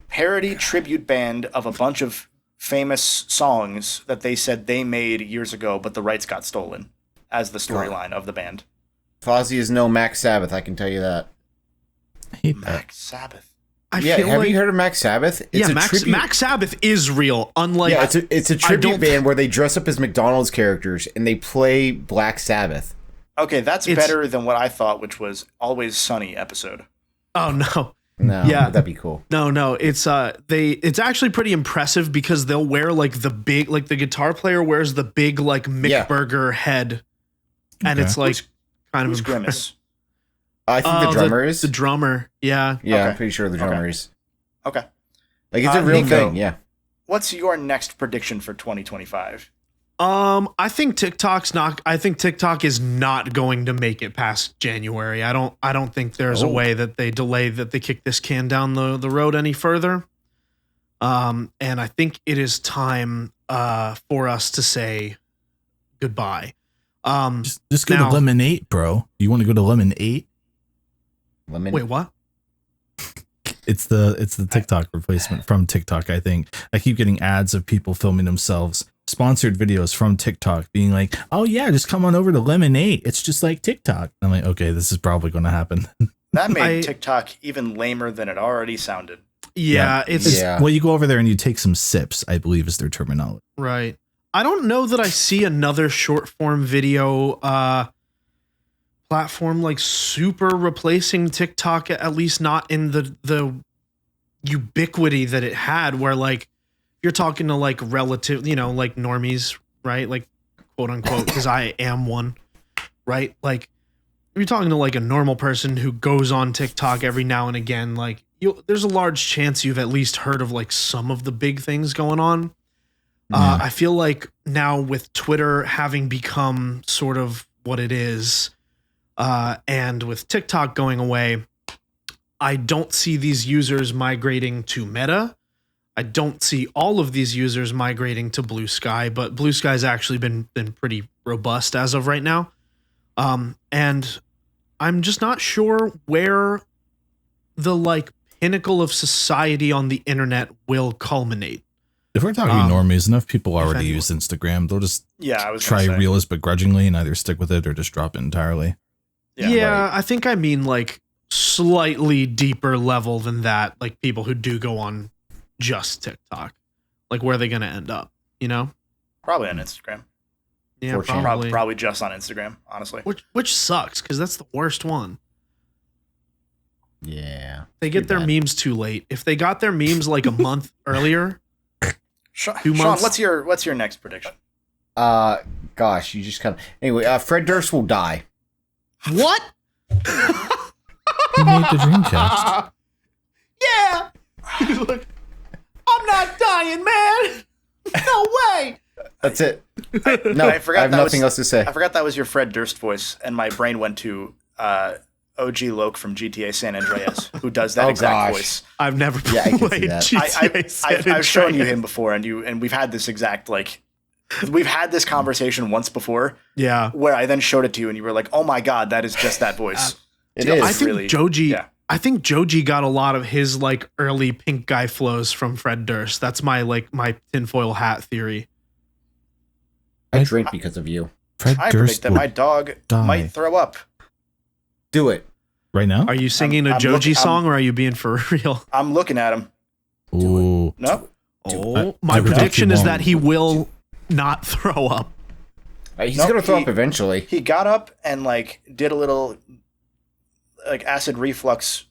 parody tribute band of a bunch of famous songs that they said they made years ago, but the rights got stolen as the storyline of the band. Fozzy is no Mac Sabbath, I can tell you that. Mac Sabbath. Have you heard of Mac Sabbath? It's Mac Sabbath is real. Unlike it's a tribute band where they dress up as McDonald's characters and they play Black Sabbath. Okay, that's better than what I thought, which was Always Sunny episode. Oh no. No, that'd be cool. No, it's it's actually pretty impressive because they'll wear like the big, like the guitar player wears the big like Mick Burger head, and it's like kind of Grimace. I think the drummer is the drummer. Yeah, I'm pretty sure the drummer is. Okay, like it's a real thing. Yeah. What's your next prediction for 2025? I think TikTok is not going to make it past January. I don't think there's a way that they kick this can down the road any further. And I think it is time for us to say goodbye. Just go to Lemon 8, bro. You want to go to Lemon 8? Wait, what? It's the TikTok replacement from TikTok, I think. I keep getting ads of people filming themselves, sponsored videos from TikTok being like, "Oh yeah, just come on over to Lemon 8. It's just like TikTok." I'm like, "Okay, this is probably going to happen." That made TikTok even lamer than it already sounded. Yeah, well, you go over there and you take some sips, I believe is their terminology. Right. I don't know that I see another short form video platform like super replacing TikTok, at least not in the ubiquity that it had, where like you're talking to like relative, like normies, right? Like quote unquote, because I am one, right? Like you're talking to like a normal person who goes on TikTok every now and again, like there's a large chance you've at least heard of like some of the big things going on. I feel like now with Twitter having become sort of what it is, and with TikTok going away, I don't see these users migrating to Meta. I don't see all of these users migrating to Blue Sky, but Blue Sky's actually been pretty robust as of right now. And I'm just not sure where the like pinnacle of society on the internet will culminate. If we're talking normies, enough people already use Instagram. They'll just try Reels begrudgingly and either stick with it or just drop it entirely. Yeah, right. I think I mean like slightly deeper level than that, like people who do go on just TikTok. Like where are they going to end up, Probably on Instagram. Yeah, probably just on Instagram, honestly. Which sucks because that's the worst one. Yeah. They get their memes too late. If they got their memes like a month earlier, Sean, what's your next prediction? Gosh, you just kind of anyway. Fred Durst will die. What? He made the Dreamcast. Yeah. He's like, I'm not dying, man. No way. That's it. I have nothing else to say. I forgot that was your Fred Durst voice, and my brain went to OG Loke from GTA San Andreas, who does that gosh. voice. I've never Yeah, I can see played that. GTA San I've shown you Andreas. him before, and we've had this exact we've had this conversation once before. Yeah. Where I then showed it to you, and you were like, "Oh my god, that is just that voice." It is. I think really- Joji. yeah. I think Joji got a lot of his like early pink guy flows from Fred Durst. That's my tinfoil hat theory. I drink because of you. Fred I Durst predict that will my dog die. might throw up. Do it. right now. Are you singing a I'm Joji looking- song or are you being for real? I'm looking at him. Ooh. No, My I predict prediction he is won't. that he will not throw up. He's Nope, gonna throw he- up eventually. he got up and did a little acid reflux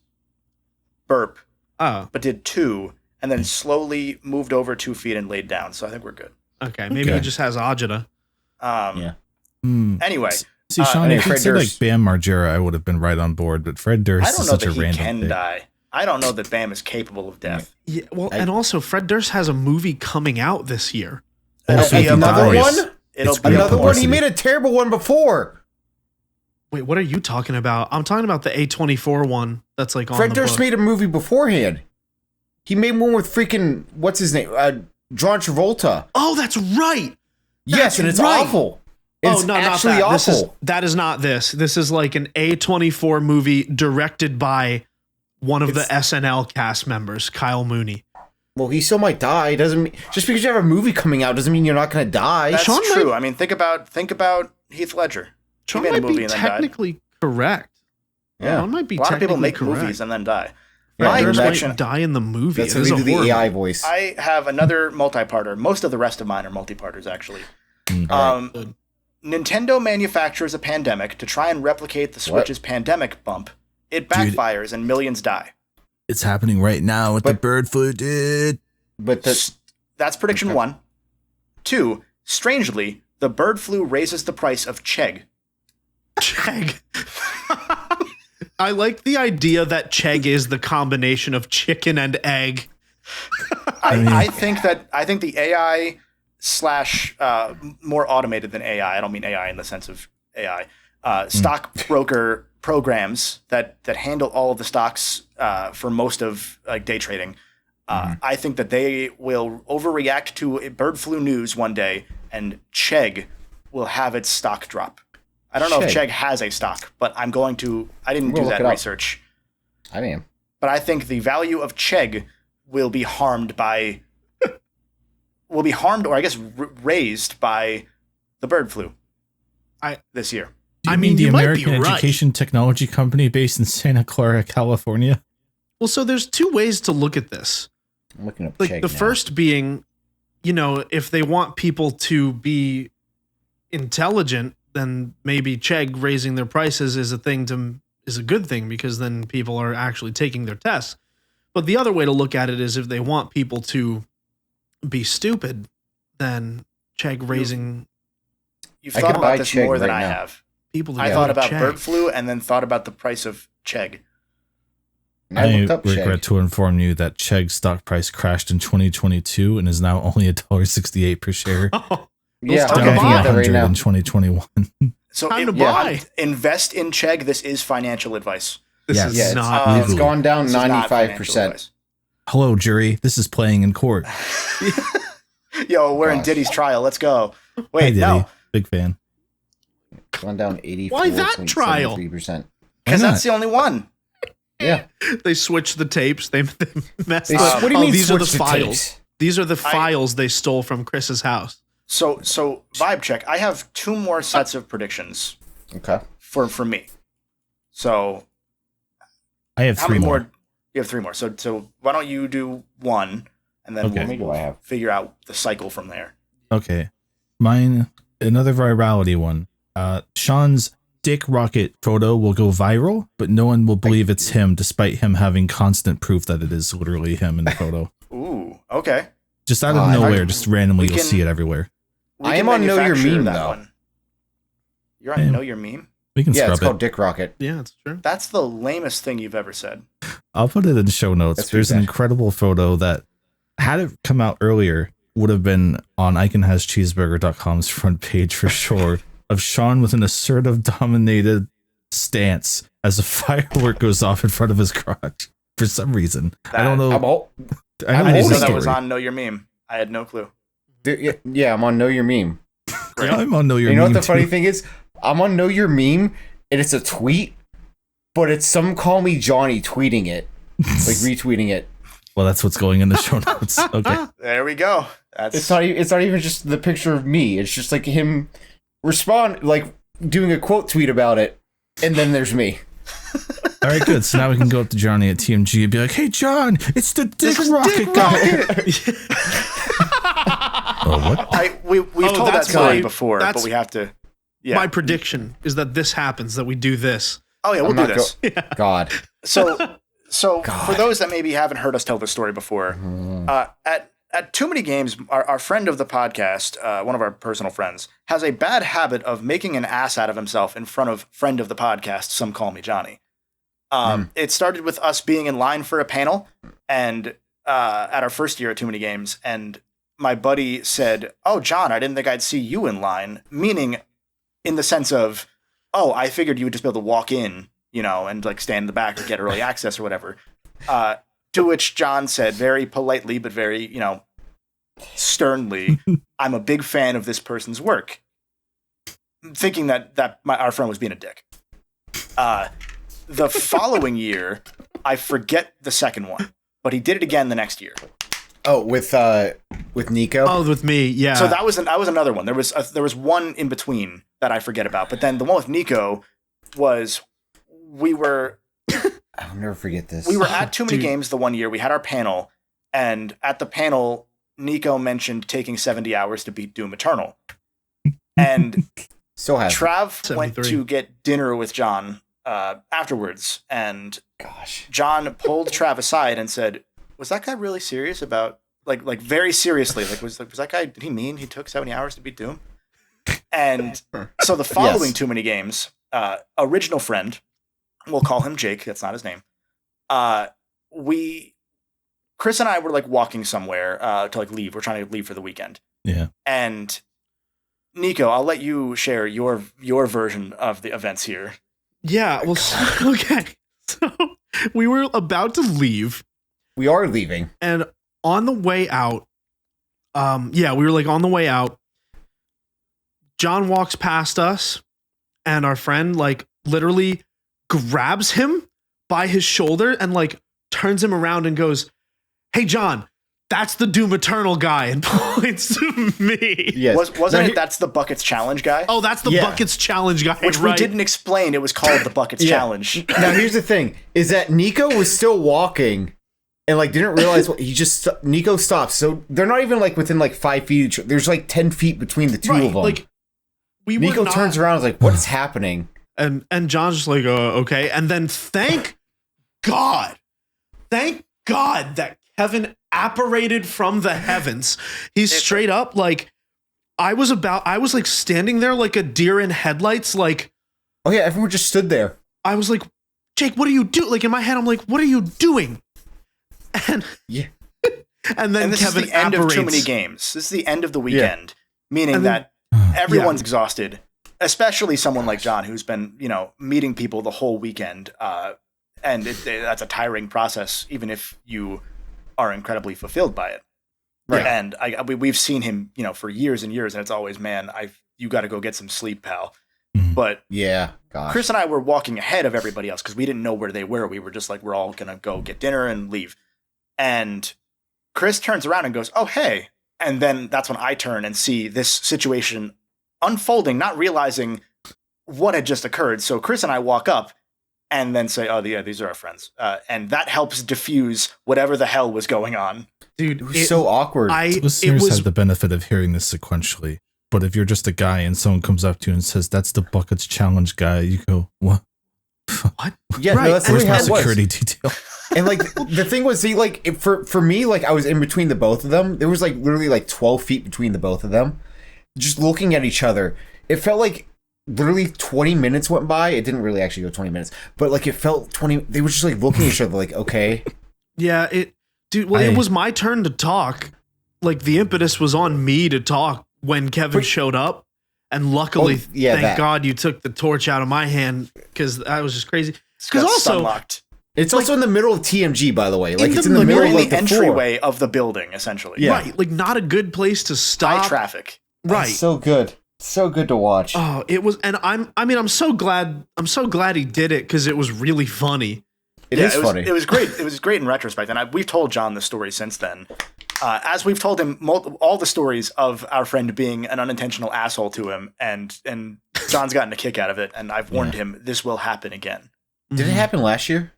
burp, Oh, but did 2, and then slowly moved over 2 feet and laid down. So I think we're good. okay. Maybe Okay. he just has agita. Yeah. Anyway, See, Sean, anyway, if you Fred said like Durst. Bam Margera, I would have been right on board. But Fred Durst I don't is know such that a he random can pick. die. I don't know that Bam is capable of death. Yeah. Well, and also Fred Durst has a movie coming out this year. Oh, so It'll he be another dies. one? It'll It's be real Another one. He publicity. made a terrible one before. Wait, what are you talking about? I'm talking about the A24 one. That's like on Fred the Durst book. made a movie beforehand. He made one with freaking what's his name? John Travolta. Oh, that's right. Yes, and it's right. awful. It's oh no, actually not that. awful. That is not this. This is like an A24 movie directed by one of the SNL cast members, Kyle Mooney. Well, he still might die. Doesn't mean just because you have a movie coming out doesn't mean you're not going to die. That's Sean true. might- I mean, think about Heath Ledger. Sean he made a might movie be and then died. technically correct. Yeah. Sean might be A lot of people technically make correct. movies and then die. Fred Yeah, Durst that's- might die in the movie. That's It how is they a do the horror AI movie. voice. I have another multi-parter. Most of the rest of mine are multi-parters, actually. Good. Nintendo manufactures a pandemic to try and replicate the Switch's pandemic bump. It backfires and millions die. It's happening right now with the But- bird flu, dude. But That's prediction 1. 2, strangely, the bird flu raises the price of Chegg. Chegg. I like the idea that Chegg is the combination of chicken and egg. I think the AI slash more automated than AI. I don't mean AI in the sense of AI. Stockbroker programs that handle all of the stocks for most of day trading. I think that they will overreact to bird flu news one day, and Chegg will have its stock drop. I don't know if Chegg has a stock, but I didn't We'll do look that it up. research. I am. But I think the value of Chegg will be harmed or I guess raised by the bird flu this year. Do you I mean, the you might be American right. Education Technology Company based in Santa Clara, California? Well, so there's two ways to look at this. I'm looking up Like Chegg the now. first being, if they want people to be intelligent, then maybe Chegg raising their prices is a good thing because then people are actually taking their tests. But the other way to look at it is if they want people to be stupid, then Chegg raising You've I thought could buy about this Chegg more than right I now. have. people to I go thought to about Chegg. bird flu and then thought about the price of Chegg. I looked up regret Chegg. to inform you that Chegg's stock price crashed in 2022 and is now only $1.68 per share. Yeah, Time I'm to looking buy. at that right 100 now. in 2021. So Time to buy. invest in Chegg. This is financial advice. This Yes. is Yeah, not. it's gone down This is not financial 95%. advice. Hello, jury. This is playing in court. Yo, we're in Gosh. Diddy's trial. Let's go. Hi, Wait, Diddy. no, Big fan. Gone down 84.73%. Why that trial? because Why that's the only one. Yeah. They switched the tapes. They messed They, up. what do you mean These are the switch the files. tapes? These are the files they stole from Chris's house. So vibe check. I have 2 more sets of predictions Okay. for me. So I have how 3 many more. more? You have 3 more. So why don't you do 1, and then Okay. How many do I have? figure out the cycle from there. Okay. Mine, another virality one. Sean's dick rocket photo will go viral, but no one will believe it's him despite him having constant proof that it is literally him in the photo. Ooh, okay. Just out of I- nowhere, just randomly we you'll can- see it everywhere. We I can am on Know Your manufacture Meme, that though. one. You're on Damn. Know Your Meme? We can Yeah, it's scrub called it. Dick Rocket. Yeah, that's true. That's the lamest thing you've ever said. I'll put it in the show notes. That's There's an pretty bad. incredible photo that, had it come out earlier, would have been on iconhascheeseburger.com's front page for sure, of Sean with an assertive, dominated stance as a firework goes off in front of his crotch for some reason. I don't know. I didn't know that was on Know Your Meme. I had no clue. Dude, yeah, I'm on Know Your Meme. Yeah, I'm on Know Your Meme. You know what the too. funny thing is? I'm on Know Your Meme, and it's a tweet, but it's SomecallmeJohnny tweeting it, like retweeting it. Well, that's what's going in the show notes. Okay. There we go. It's not even just the picture of me. It's just like him doing a quote tweet about it, and then there's me. All right, good. So now we can go up to Johnny at TMG and be like, "Hey, John, it's the Dick Rocket guy." Oh, what? We've told that story before, but we have to. Yeah. My prediction is that this happens, that we do this. Oh yeah, we'll do this. God. So for those that maybe haven't heard us tell this story before, at Too Many Games, our friend of the podcast, one of our personal friends, has a bad habit of making an ass out of himself in front of friend of the podcast, SomecallmeJohnny. It started with us being in line for a panel, and at our first year at Too Many Games, and my buddy said, "Oh, John, I didn't think I'd see you in line," meaning in the sense of, "Oh, I figured you would just be able to walk in, and like stand in the back to get early access or whatever." To which John said very politely, but very, sternly, "I'm a big fan of this person's work," thinking that our friend was being a dick. The following year, I forget the second one, but he did it again the next year. Oh, with Nico. Oh, with me, yeah. So that was another one. There was one in between that I forget about, but then the one with Nico was I'll never forget this. We were at Too Many Games the one year. We had our panel, and at the panel, Nico mentioned taking 70 hours to beat Doom Eternal. And so Trav went to get dinner with John afterwards, and John pulled Trav aside and said, "Was that guy really serious about, like very seriously, was that guy, did he mean he took 70 hours to beat Doom?" And so the following Too Many Games, original friend, we'll call him Jake, that's not his name, Chris and I were walking somewhere to leave. We're trying to leave for the weekend. Yeah. And Nico, I'll let you share your version of the events here. Yeah, well, okay. So we were about to leave. We are leaving. And on the way out, we were on the way out. John walks past us, and our friend literally grabs him by his shoulder and turns him around and goes, "Hey, John, that's the Doom Eternal guy," and points to me. Yes. Wasn't it that's the Buckets Challenge guy? Oh, that's the Buckets Challenge guy. Which we didn't explain. It was called the Buckets Challenge. Now, here's the thing, is that Nico was still walking and didn't realize Nico stops. So they're not even within 5 feet of each other. There's 10 feet between the two of them. Nico turns around and is like, "What is happening?" And John's just okay. And then thank God that Kevin apparated from the heavens. He's straight up I was standing there like a deer in headlights. Oh yeah, everyone just stood there. I was like, "Jake, what do you do?" In my head, I'm like, "What are you doing?" And and then this Kevin is the end apparates. of Too Many Games. This is the end of the weekend, meaning that everyone's exhausted, especially someone like John, who's been meeting people the whole weekend, and that's a tiring process, even if you are incredibly fulfilled by it. Right. And we've seen him, for years and years, and it's always, "Man, you got to go get some sleep, pal." But Chris and I were walking ahead of everybody else because we didn't know where they were. We were just we're all gonna go get dinner and leave. And Chris turns around and goes, "Oh, hey." And then that's when I turn and see this situation unfolding, not realizing what had just occurred. So Chris and I walk up and then say, "Oh, yeah, these are our friends." And that helps diffuse whatever the hell was going on. Dude, it was so awkward. Listeners have the benefit of hearing this sequentially. But if you're just a guy and someone comes up to you and says, "That's the Buckets Challenge guy," you go, "What? What?" Yeah, right. No, that's where's my security detail? And the thing was, for me, I was in between the both of them. There was literally 12 feet between the both of them. Just looking at each other, it felt literally 20 minutes went by. It didn't really actually go 20 minutes, but it felt 20. They were just looking at each other okay. Yeah, it was my turn to talk. The impetus was on me to talk when Kevin showed up, and luckily, thank God you took the torch out of my hand, because that was just crazy. Because also, sunlocked. It's also in the middle of TMG, by the way. Like in it's the in the middle Near of like the the floor. entryway of the building, essentially. Yeah. right, like not a good place to stop. High traffic. Right. It's so good. So good to watch. Oh, it was, and I'm so glad he did it because it was really funny. It is funny. It was great. It was great in retrospect, and we've told John this story since then. As we've told him all the stories of our friend being an unintentional asshole to him, and John's gotten a kick out of it, and I've warned him this will happen again. Did it happen last year?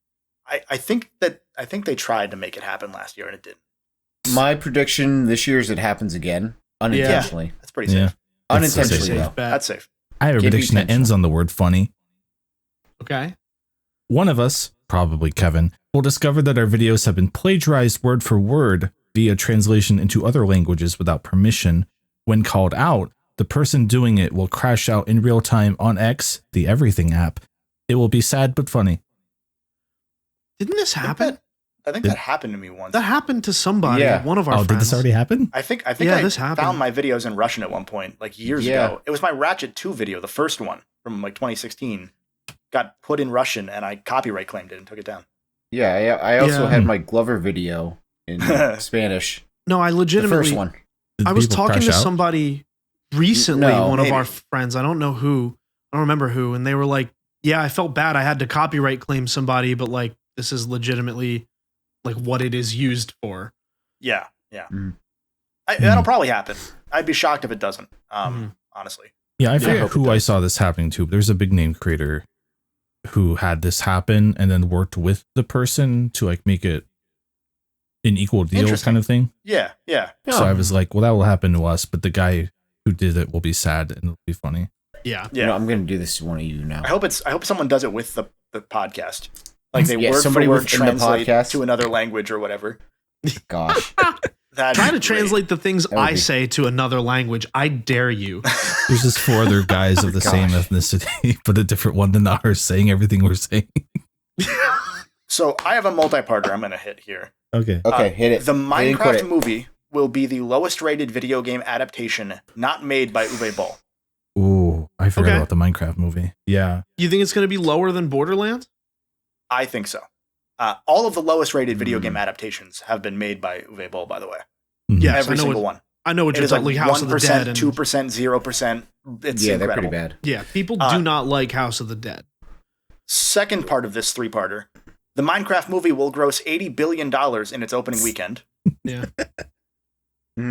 I think they tried to make it happen last year, and it didn't. My prediction this year is it happens again unintentionally. That's pretty safe. Unintentionally, Safe though. bet. That's safe. I have a Can't be prediction that ends on the word funny. Okay. One of us, probably Kevin, will discover that our videos have been plagiarized word for word via translation into other languages without permission. When called out, the person doing it will crash out in real time on X, the Everything app. It will be sad but funny. Didn't this happen? I think that happened to me once. That happened to somebody. Yeah. One of our Oh, friends. did this already happen? I think this I happened. found my videos in Russian at one point, like years ago. It was my Ratchet 2 video, the first one from like 2016. Got put in Russian, and I copyright claimed it and took it down. Yeah, I also Yeah. had my Glover video in Spanish. No, I The legitimately. first one. Did I was people talking crash to out? somebody recently, No, one of maybe. our friends. I don't know who. I don't remember who. And they were like, "Yeah, I felt bad. I had to copyright claim somebody, but like this is legitimately like what it is used for." Yeah. Mhm. That'll probably happen. I'd be shocked if it doesn't. Mhm. Honestly. Yeah, I I forget hope who I saw this happening to. But there's a big name creator who had this happen and then worked with the person to like make it an equal deal Interesting. kind of thing. Yeah. So I was like, well, that will happen to us, but the guy who did it will be sad and it'll be funny. Yeah. You know, I'm going to do this to one of you now. I hope someone does it with the podcast. Like they Yeah, word somebody for word within the translate podcast. to another language or whatever. Gosh. That'd Try be to great. translate the things would I be- say to another language. I dare you. There's just 4 other guys of the same Gosh. ethnicity, but a different one than ours saying everything we're saying. So I have a multi-parter I'm going to hit here. Okay. Okay, hit it. The Hit it and quit Minecraft it. movie will be the lowest rated video game adaptation not made by Uwe Boll. Ooh, I forgot Okay. about the Minecraft movie. Yeah. You think it's going to be lower than Borderlands? I think so. All of the lowest rated video game adaptations have been made by Uwe Boll, by the way. Mhm. Yes, Every I know single what, one. I know what It you're is like talking. Like House of the Dead 1%, and 2%, 0%. It's Yeah, incredible. they're pretty bad. yeah, people Uh, do not like House of the Dead. Second part of this 3-parter. The Minecraft movie will gross $80 billion in its opening weekend. Yeah.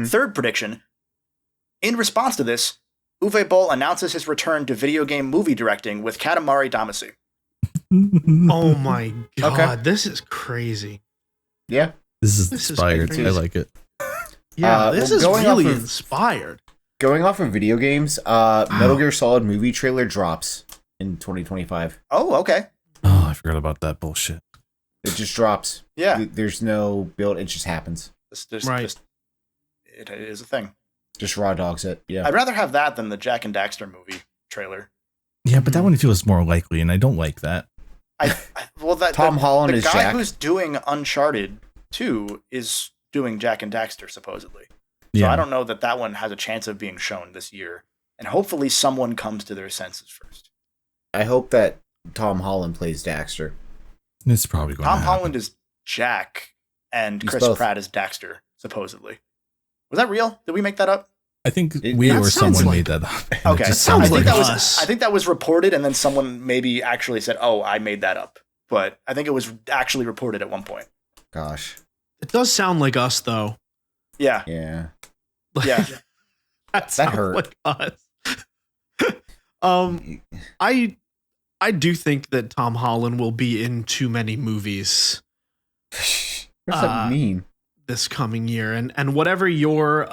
Third prediction. In response to this, Uwe Boll announces his return to video game movie directing with Katamari Damacy. Oh my god, Okay. this is crazy. Yeah. This is This is inspired. crazy. I like it. Yeah, this well, is going really off of- inspired. Going off of video games, Metal Gear Solid movie trailer drops in 2025. Oh, okay. Oh, I forgot about that bullshit. It just drops. Yeah. There's no build. It just happens. Right. It is a thing. Just raw dogs it. Yeah. I'd rather have that than the Jack and Daxter movie trailer. Yeah, but that one feels more likely, and I don't like that. Tom Holland the is guy Jack. who's doing Uncharted 2 is doing Jack and Daxter, supposedly. So Yeah. I don't know that one has a chance of being shown this year. And hopefully someone comes to their senses first. I hope that Tom Holland plays Daxter. It's probably going Tom to Holland is Jack, and He's Chris both. Pratt is Daxter, supposedly. Was that real? Did we make that up? I think It- we that or sounds someone like- made that up. And it Okay. just sounds sounds I like think that was us. I think that was reported, and then someone maybe actually said, "Oh, I made that up." But I think it was actually reported at one point. Gosh. It does sound like us, though. Yeah, Yeah. yeah. That sounds hurt. like us. I do think that Tom Holland will be in too many movies What does that mean? this coming year, and whatever your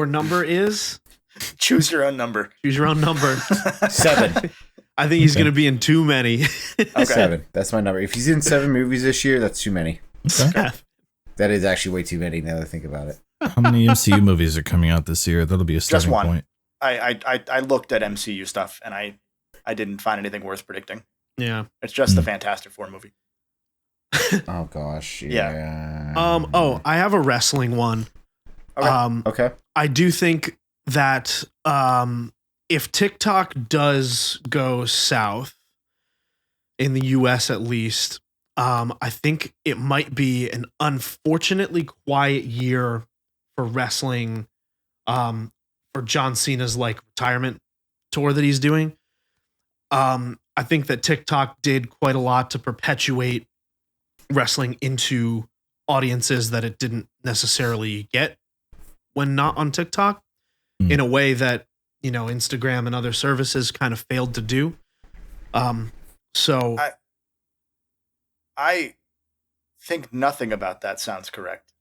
number is, Choose your own number. choose your own number. 7. I think he's going to be in too many. Okay. 7. That's my number. If he's in 7 movies this year, that's too many. Okay. That is actually way too many now that I think about it. How many MCU movies are coming out this year? That'll be a starting one. point. I looked at MCU stuff, and I didn't find anything worth predicting. Yeah. It's just the Fantastic Four movie. Oh gosh. Yeah. Oh, I have a wrestling one. Okay. Okay. I do think that if TikTok does go south, in the US at least. I think it might be an unfortunately quiet year for wrestling, for John Cena's like retirement tour that he's doing. I think that TikTok did quite a lot to perpetuate wrestling into audiences that it didn't necessarily get when not on TikTok, in a way that, you know, Instagram and other services kind of failed to do. So I think nothing about that sounds correct.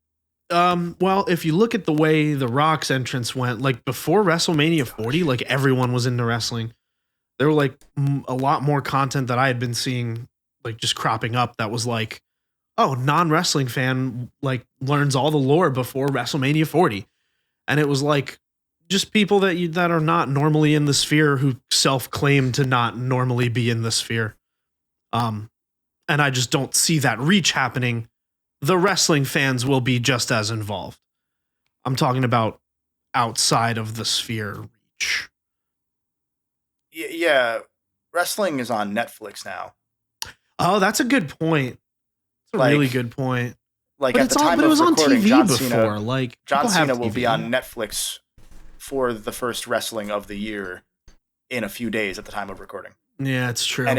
Well, if you look at the way The Rock's entrance went, like before WrestleMania 40, like everyone was into wrestling. There were like a lot more content that I had been seeing, like just cropping up that was like, oh, non-wrestling fan like learns all the lore before WrestleMania 40. And it was like just people that are not normally in the sphere who self-claim to not normally be in the sphere. And I just don't see that reach happening. The wrestling fans will be just as involved. I'm talking about outside of the sphere reach. Yeah, wrestling is on Netflix now. Oh, that's a good point. It's a Like- really good point. Like But at it's the all, time but it of was on recording, TV John before. Cena, Like John people have Cena will TV. be on Netflix for the first wrestling of the year in a few days at the time of recording. Yeah, it's true. And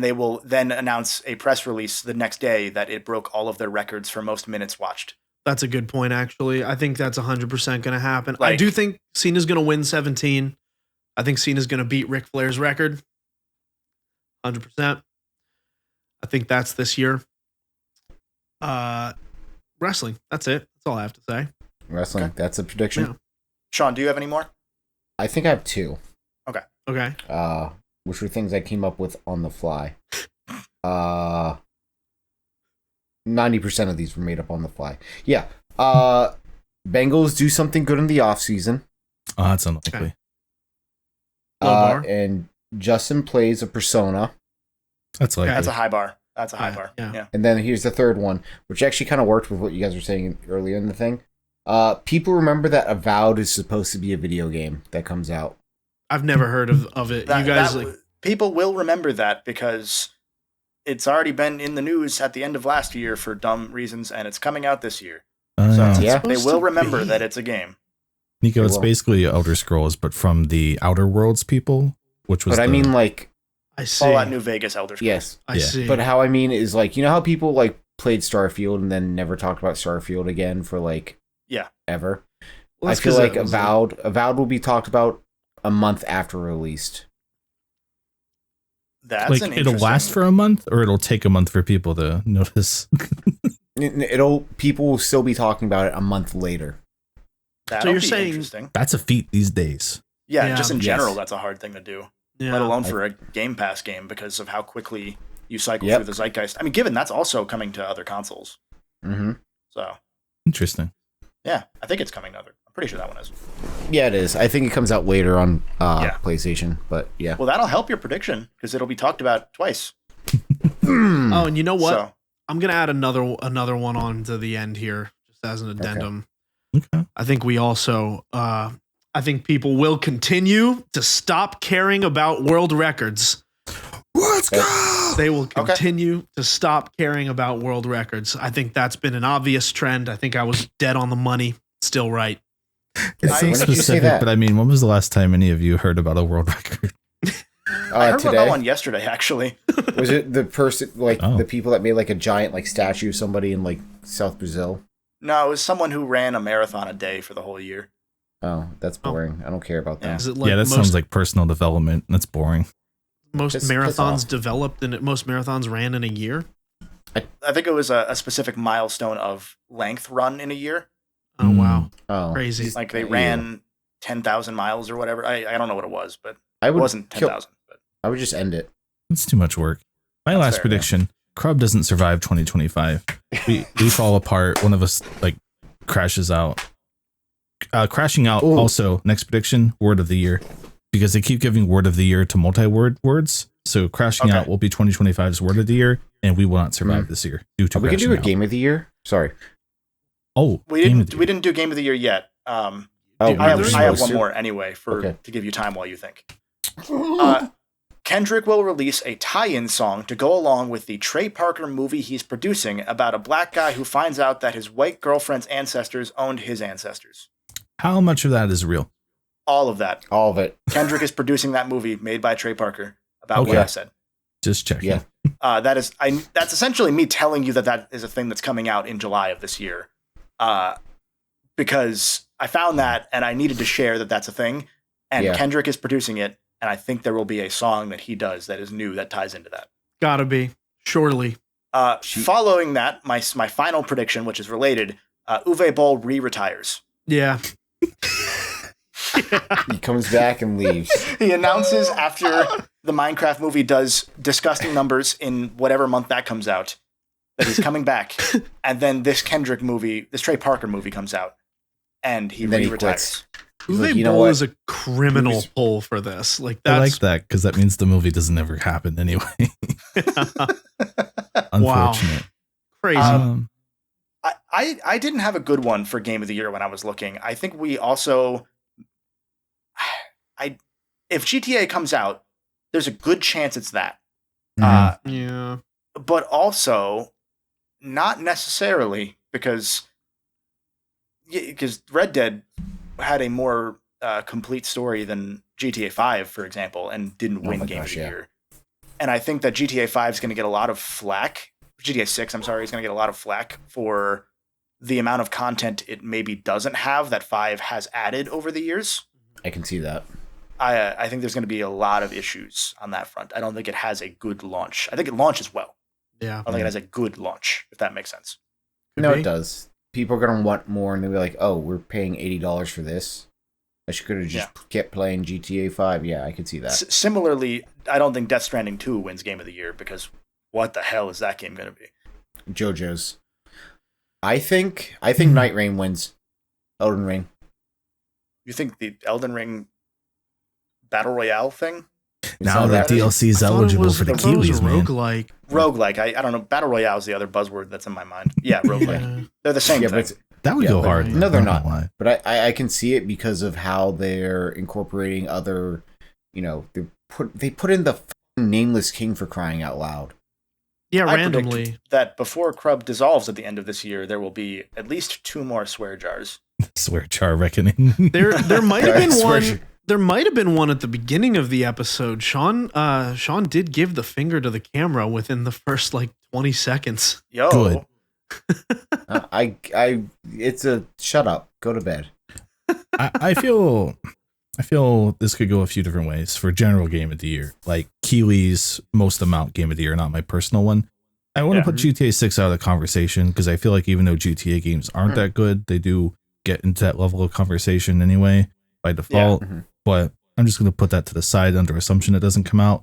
they will then announce a press release the next day that it broke all of their records for most minutes watched. That's a good point, actually. I think that's 100% going to happen. I Like- do think Cena's going to win 17. I think Cena's going to beat Ric Flair's record. 100%. I think that's this year. Wrestling. That's it. That's all I have to say. Wrestling. Okay. That's a prediction. Yeah. Sean, do you have any more? I think I have two. Okay. Which were things I came up with on the fly. 90% of these were made up on the fly. Yeah. Bengals do something good in the offseason. Oh, that's unlikely. Okay. Low bar. And Justin plays a persona. That's likely. That's a high bar. That's a high Yeah, bar. yeah. Yeah. And then here's the third one, which actually kind of worked with what you guys were saying earlier in the thing. People remember that Avowed is supposed to be a video game that comes out. I've never heard of it. You guys People will remember that because it's already been in the news at the end of last year for dumb reasons, and it's coming out this year. So Yeah. they will remember that it's a game. Nico, They it's will. basically Elder Scrolls, but from the Outer Worlds people, which was But I mean, like, I see. Fallout New Vegas, Elder Scrolls. yes. I Yeah. see. But how I mean is, like, you know how people, like, played Starfield and then never talked about Starfield again for, like, Yeah. ever? Well, I that's feel 'cause like that was Avowed will be talked about a month after released. That's like an it'll last interesting- for a month, or it'll take a month for people to notice. People will still be talking about it a month later. That'll you're be saying- interesting. That's a feat these days. Yeah, Yeah. just in Yes. general, that's a hard thing to do. Yeah. Let alone for a Game Pass game because of how quickly you cycle Yep. through the zeitgeist. I mean, given that's also coming to other consoles. Mm-hmm. So, Interesting. yeah, I think it's coming to other. I'm pretty sure that one is. Yeah, it is. I think it comes out later on Yeah. PlayStation, but yeah. Well, that'll help your prediction because it'll be talked about twice. Oh, and you know what? So, I'm gonna add another one on to the end here, just as an addendum. Okay. I think we also, I think people will continue to stop caring about world records. Let's go. They will continue to stop caring about world records. I think that's been an obvious trend. I think I was dead on the money. Still right. It's so When did you say specific, that? but I mean, when was the last time any of you heard about a world record? I heard about today that one yesterday, actually. was it the person, like Oh. the people that made like a giant like statue of somebody in like South Brazil? No, it was someone who ran a marathon a day for the whole year. Oh, that's boring. I don't care about that. Is it like Yeah, that most, sounds like personal development. That's boring. most Piss marathons off. developed and most marathons ran in a year? I think it was a specific milestone of length run in a year. Oh, wow. Oh, Crazy. Like they Yeah. ran 10,000 miles or whatever. I don't know what it was, but I it would wasn't kill- 10,000. But I would just end it. It's too much work. My That's last fair, prediction: Crub doesn't survive 2025. We fall apart. One of us like crashes out. Crashing out. Ooh. Also, next prediction: word of the year, because they keep giving word of the year to multi-word words. So crashing Okay. out will be 2025's word of the year, and we will not survive this year due to We can do a crashing out. game of the year. Sorry. Oh, we game of didn't the we year. didn't do game of the year yet. Oh, Dude, I have we're I have supposed one to? more anyway for Okay. to give you time while you think. Kendrick will release a tie-in song to go along with the Trey Parker movie he's producing about a black guy who finds out that his white girlfriend's ancestors owned his ancestors. How much of that is real? All of that. All of it. Kendrick is producing that movie made by Trey Parker about what I said. Just checking. Yeah. That's essentially me telling you that is a thing that's coming out in July of this year. Because I found that and I needed to share that that's a thing. And Kendrick is producing it. And I think there will be a song that he does that is new that ties into that. Gotta be. Surely. Following that, my final prediction, which is related, Uwe Boll retires. Yeah. He comes back and leaves. He announces after the Minecraft movie does disgusting numbers in whatever month that comes out that he's coming back. And then this Kendrick movie, this Trey Parker movie comes out and he retires. Uwe Boll is a criminal pull for this. Like that's, I like that because that means the movie doesn't ever happen anyway. Unfortunate. Wow. Crazy. I didn't have a good one for Game of the Year when I was looking. I think we also, if GTA comes out, there's a good chance it's that. Yeah. But also, not necessarily because Red Dead had a more complete story than GTA 5, for example, and didn't win Game of the Year. And I think that GTA 5 is going to get a lot of flack. GTA 6, I'm sorry, is going to get a lot of flack for the amount of content it maybe doesn't have that 5 has added over the years. I can see that. I think there's going to be a lot of issues on that front. I don't think it has a good launch. I think it launches well. Yeah. I don't think it has a good launch, if that makes sense. No, it does. People are going to want more, and they'll be like, oh, we're paying $80 for this. I should have just kept playing GTA 5. Yeah, I could see that. Similarly, I don't think Death Stranding 2 wins Game of the Year because what the hell is that game going to be? JoJo's. I think Night Rain wins. Elden Ring. You think the Elden Ring Battle Royale thing? Now the DLC is eligible for the Kiwis, man. Roguelike. I don't know. Battle Royale is the other buzzword that's in my mind. Yeah, roguelike. They're the same thing. But that would go hard. No, they're not. But I can see it because of how they're incorporating other, they put in the Nameless King, for crying out loud. Yeah, I randomly. predict that before Crub dissolves at the end of this year, there will be at least 2 more swear jars. Swear jar reckoning. There might have been one. There might have been one at the beginning of the episode. Sean did give the finger to the camera within the first 20 seconds. Yo. Good. It's a shut up, go to bed. I feel this could go a few different ways for general Game of the Year, like Kiwi's most amount Game of the Year, not my personal one. I want to put GTA 6 out of the conversation because I feel like even though GTA games aren't that good, they do get into that level of conversation anyway by default. Yeah. But I'm just going to put that to the side under assumption it doesn't come out.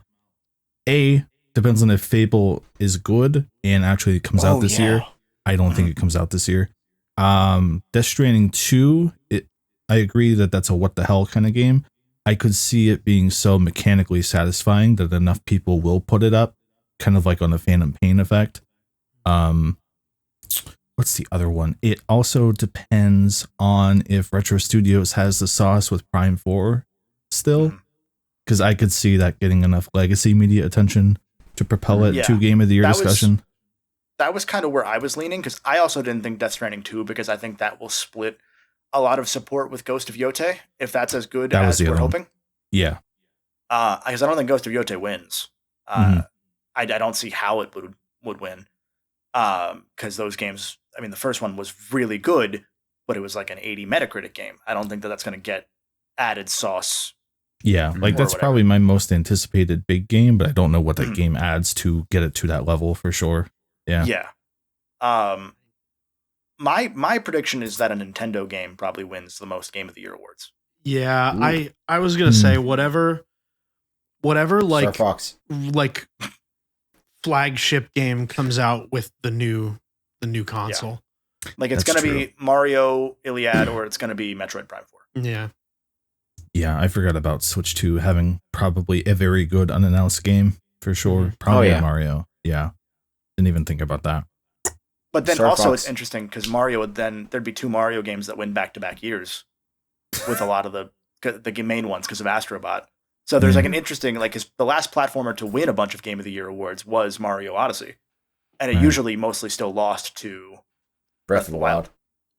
Depends on if Fable is good and actually comes out this year. I don't think it comes out this year. Death Stranding 2, I agree that that's a what the hell kind of game. I could see it being so mechanically satisfying that enough people will put it up, kind of like on the Phantom Pain effect. What's the other one? It also depends on if Retro Studios has the sauce with Prime 4 still, because I could see that getting enough legacy media attention to propel it to Game of the Year discussion. That was kind of where I was leaning, because I also didn't think Death Stranding 2, because I think that will split a lot of support with Ghost of Yote, if that's as good as we're hoping. Yeah. Because I don't think Ghost of Yote wins. I don't see how it would win. Because those games, I mean, the first one was really good, but it was like an 80 Metacritic game. I don't think that's going to get added sauce. Yeah, like that's probably my most anticipated big game, but I don't know what that game adds to get it to that level for sure. Yeah. Yeah. My prediction is that a Nintendo game probably wins the most Game of the Year awards. Yeah, I was gonna say whatever like Star Fox, like flagship game comes out with the new console. Yeah. Like it's gonna be Mario Iliad or it's gonna be Metroid Prime 4. Yeah. Yeah, I forgot about Switch 2 having probably a very good unannounced game for sure. Probably Mario. Yeah. Didn't even think about that. But then also it's interesting because Mario there'd be 2 Mario games that win back-to-back years with a lot of the main ones because of Astrobot. So there's like an interesting, like, 'cause the last platformer to win a bunch of Game of the Year awards was Mario Odyssey. And it usually mostly still lost to Breath of the Wild.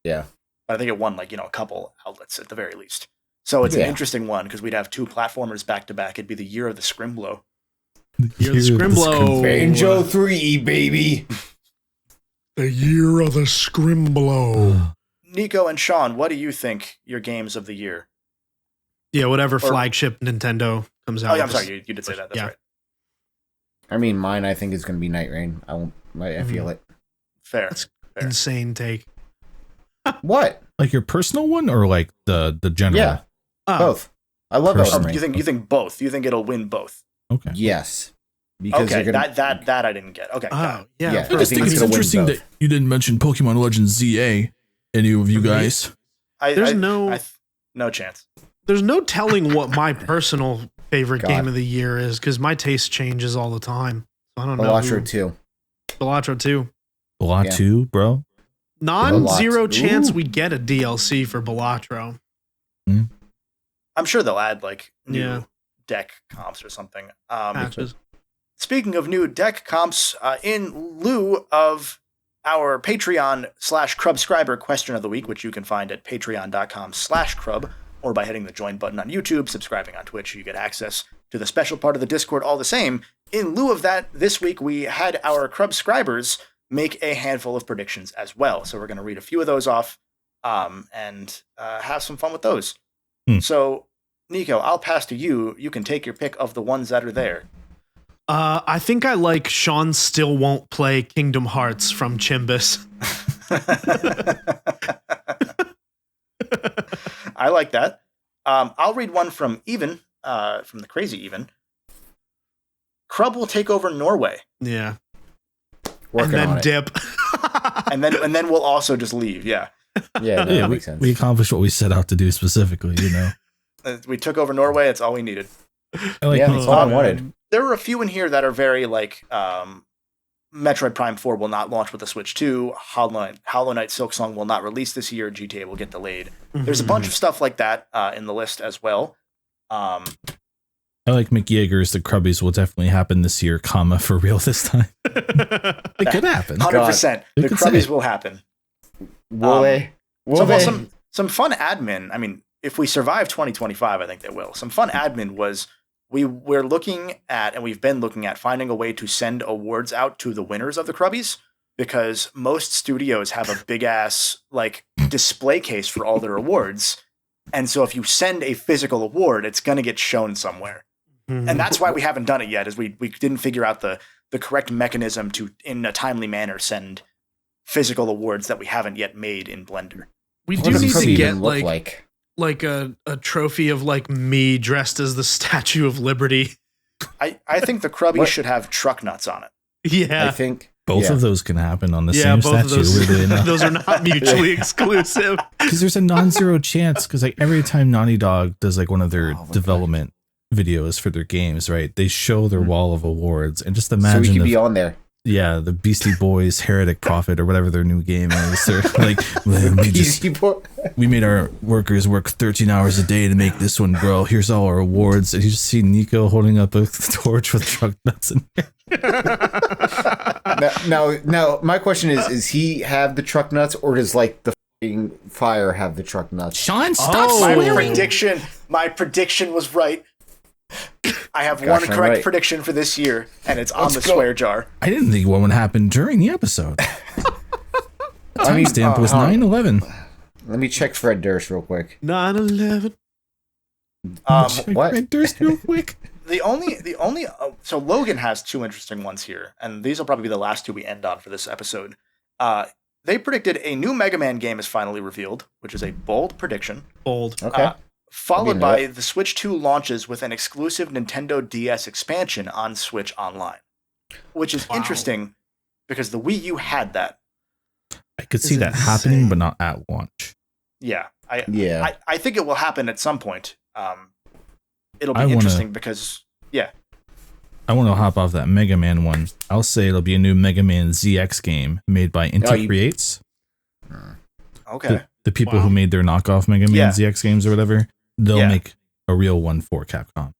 Yeah. But I think it won, like, a couple outlets at the very least. So it's an interesting one because we'd have two platformers back to back. It'd be the year of the Scrimblow. Year of the Scrimblow. Banjo 3, baby. The year of the Scrimblow. Nico and Sean, what do you think your games of the year? Yeah, whatever flagship Nintendo comes out. Oh, yeah, I'm sorry. You did say that. That's right. I mean, mine, I think, is going to be Night Rain. I feel it. Fair. That's insane take. What? Like your personal one or like the general? Yeah. Both. I love Elden Ring. You think both? You think it'll win both? Okay. Yes. Because okay, that I didn't get. Okay. Oh, yeah. Yeah. I just think it's interesting that you didn't mention Pokemon Legends ZA. Any of you guys? There's no chance. There's no telling what my personal favorite game of the year is because my taste changes all the time. I don't know. Balatro 2. Balatro 2. Balatro, bro. Non-zero chance we get a DLC for Balatro. I'm sure they'll add like new deck comps or something. Patches. Speaking of new deck comps, in lieu of our Patreon/Crubscriber question of the week, which you can find at patreon.com/Crub, or by hitting the join button on YouTube, subscribing on Twitch, you get access to the special part of the Discord all the same. In lieu of that, this week we had our Crubscribers make a handful of predictions as well. So we're going to read a few of those off and have some fun with those. So, Nico, I'll pass to you. You can take your pick of the ones that are there. I think I like Sean still won't play Kingdom Hearts from Chimbus. I like that. I'll read one from Even, from the Crazy Even. Crub will take over Norway. Yeah. Working and then on dip. and then we'll also just leave. Yeah. Yeah, that makes sense. We accomplished what we set out to do specifically, you know. We took over Norway. It's all we needed. That's all I wanted. There were a few in here that are very like Metroid Prime 4 will not launch with the Switch 2. Hollow Knight Silksong will not release this year. GTA will get delayed. There's a bunch of stuff like that in the list as well. I like Mick Yeager's The Crubbies will definitely happen this year, comma, for real this time. It could happen. 100%. The Crubbies will happen. Will they? Some fun admin. I mean, if we survive 2025, I think they will. Some fun admin was we're looking at, and we've been looking at, finding a way to send awards out to the winners of the Crubbies, because most studios have a big ass like display case for all their awards. And so if you send a physical award, it's going to get shown somewhere. And that's why we haven't done it yet, is we didn't figure out the correct mechanism to, in a timely manner, send physical awards that we haven't yet made in Blender. We do need to get like a trophy of like me dressed as the Statue of Liberty. I think the Crubbies should have truck nuts on it. Yeah. I think both of those can happen on the same statue. Those are not mutually exclusive. Because there's a non-zero chance, because like every time Naughty Dog does like one of their development videos for their games, right, they show their wall of awards, and just imagine so we could be on there. Yeah, the Beastie Boys Heretic Prophet or whatever their new game is. They're like, we made our workers work 13 hours a day to make this one, bro. Here's all our awards. And you just see Nico holding up a torch with truck nuts in it. Now, my question is he have the truck nuts, or does like the fire have the truck nuts? Sean, stop swearing. My prediction was right. I have one correct prediction for this year, and it's on the swear jar. I didn't think one would happen during the episode. Timestamp was 9/11. Let me check Fred Durst real quick. 9/11. What? Fred Durst real quick. The only so Logan has two interesting ones here, and these will probably be the last two we end on for this episode. They predicted a new Mega Man game is finally revealed, which is a bold prediction. Bold. Okay. Followed by the Switch 2 launches with an exclusive Nintendo DS expansion on Switch Online, which is interesting because the Wii U had that. I could see that happening, but not at launch. Yeah. I think it will happen at some point. It'll be interesting because, I want to hop off that Mega Man one. I'll say it'll be a new Mega Man ZX game made by Inti Creates. Okay. The people who made their knockoff Mega Man ZX games or whatever, they'll make a real one for Capcom.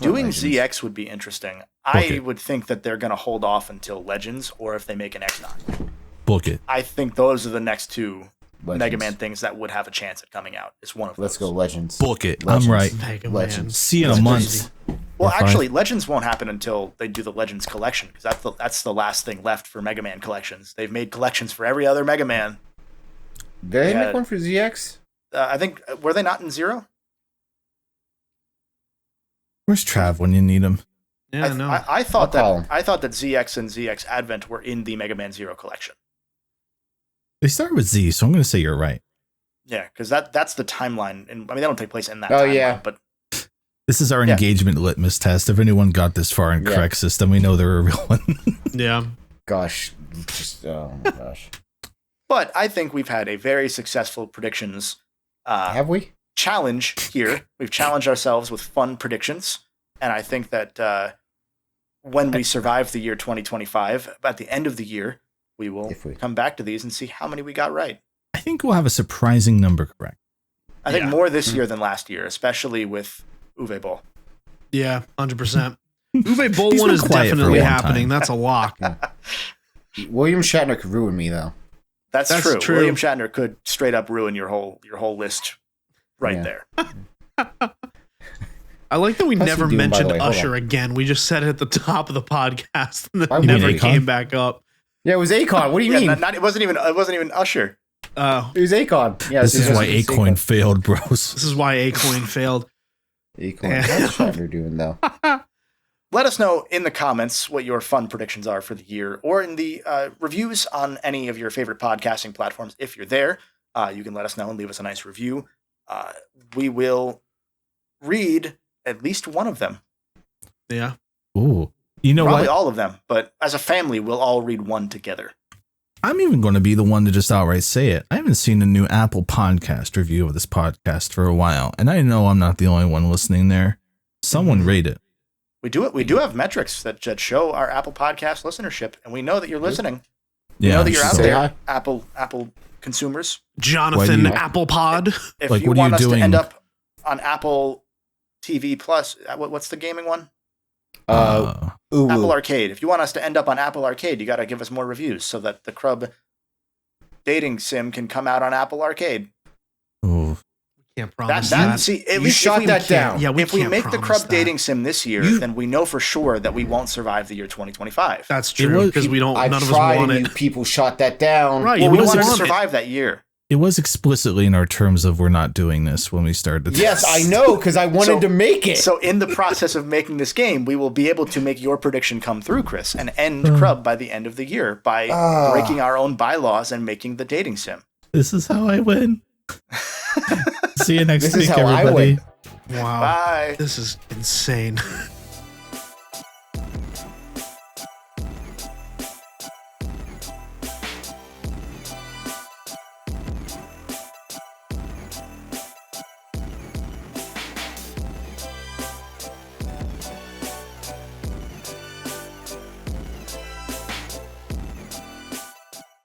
Doing ZX would be interesting. I would think that they're going to hold off until Legends, or if they make an X9. Book it. I think those are the next two Mega Man things that would have a chance at coming out. It's one of those. Let's go Legends. Book it. Legends. I'm right. Mega Legends. See you in a month. Well, actually, Legends won't happen until they do the Legends collection, because that's the last thing left for Mega Man collections. They've made collections for every other Mega Man. Did they make one for ZX? I think, were they not in Zero? Where's Trav when you need him? Yeah, no. I thought that ZX and ZX Advent were in the Mega Man Zero collection. They start with Z, so I'm going to say you're right. Yeah, because that's the timeline, and I mean they don't take place in that. Oh timeline, yeah, but this is our engagement litmus test. If anyone got this far in correct system, we know they're a real one. Yeah. Gosh, just oh my gosh. But I think we've had a very successful predictions. Have we? Challenge here. We've challenged ourselves with fun predictions, and I think that when we survive the year 2025, at the end of the year, we will come back to these and see how many we got right. I think we'll have a surprising number correct. I think more this year than last year, especially with Uwe Boll. Yeah, 100%. Uwe Boll one is definitely happening. That's a lock. William Shatner could ruin me though. That's true. William Shatner could straight up ruin your whole list there. I like that we never mentioned Usher again. We just said it at the top of the podcast and then never came back up. Yeah, it was Akon. What do you mean? It wasn't even Usher. It was Akon. Yeah, this is why Akon failed, bros. This is why Akon failed. Akon. What's Shatner doing though? Let us know in the comments what your fun predictions are for the year, or in the reviews on any of your favorite podcasting platforms. If you're there, you can let us know and leave us a nice review. We will read at least one of them. Yeah. Ooh. You know Probably what? all of them, but as a family, we'll all read one together. I'm even going to be the one to just outright say it. I haven't seen a new Apple podcast review of this podcast for a while, and I know I'm not the only one listening there. Someone rate it. We do have metrics that show our Apple Podcast listenership, and we know that you're listening. Yeah, we know that you're out there, hi. Apple consumers. Jonathan Applepod. If you want us to end up on Apple TV Plus, what's the gaming one? Apple Arcade. If you want us to end up on Apple Arcade, you got to give us more reviews so that the Crub dating sim can come out on Apple Arcade. Ooh. Can't promise that. See, you shot that down. Yeah, if we make the Crub dating sim this year, then we know for sure that we won't survive the year 2025. That's true, because we don't. None of us want it. People shot that down. Right. Well, we wanted to survive that year. It was explicitly in our terms of we're not doing this when we started this. Yes, I know, because I wanted to make it. So in the process of making this game, we will be able to make your prediction come through, Chris, and end Crub by the end of the year by breaking our own bylaws and making the dating sim. This is how I win. See you next week, This is how everybody. I win. Wow. Bye. This is insane.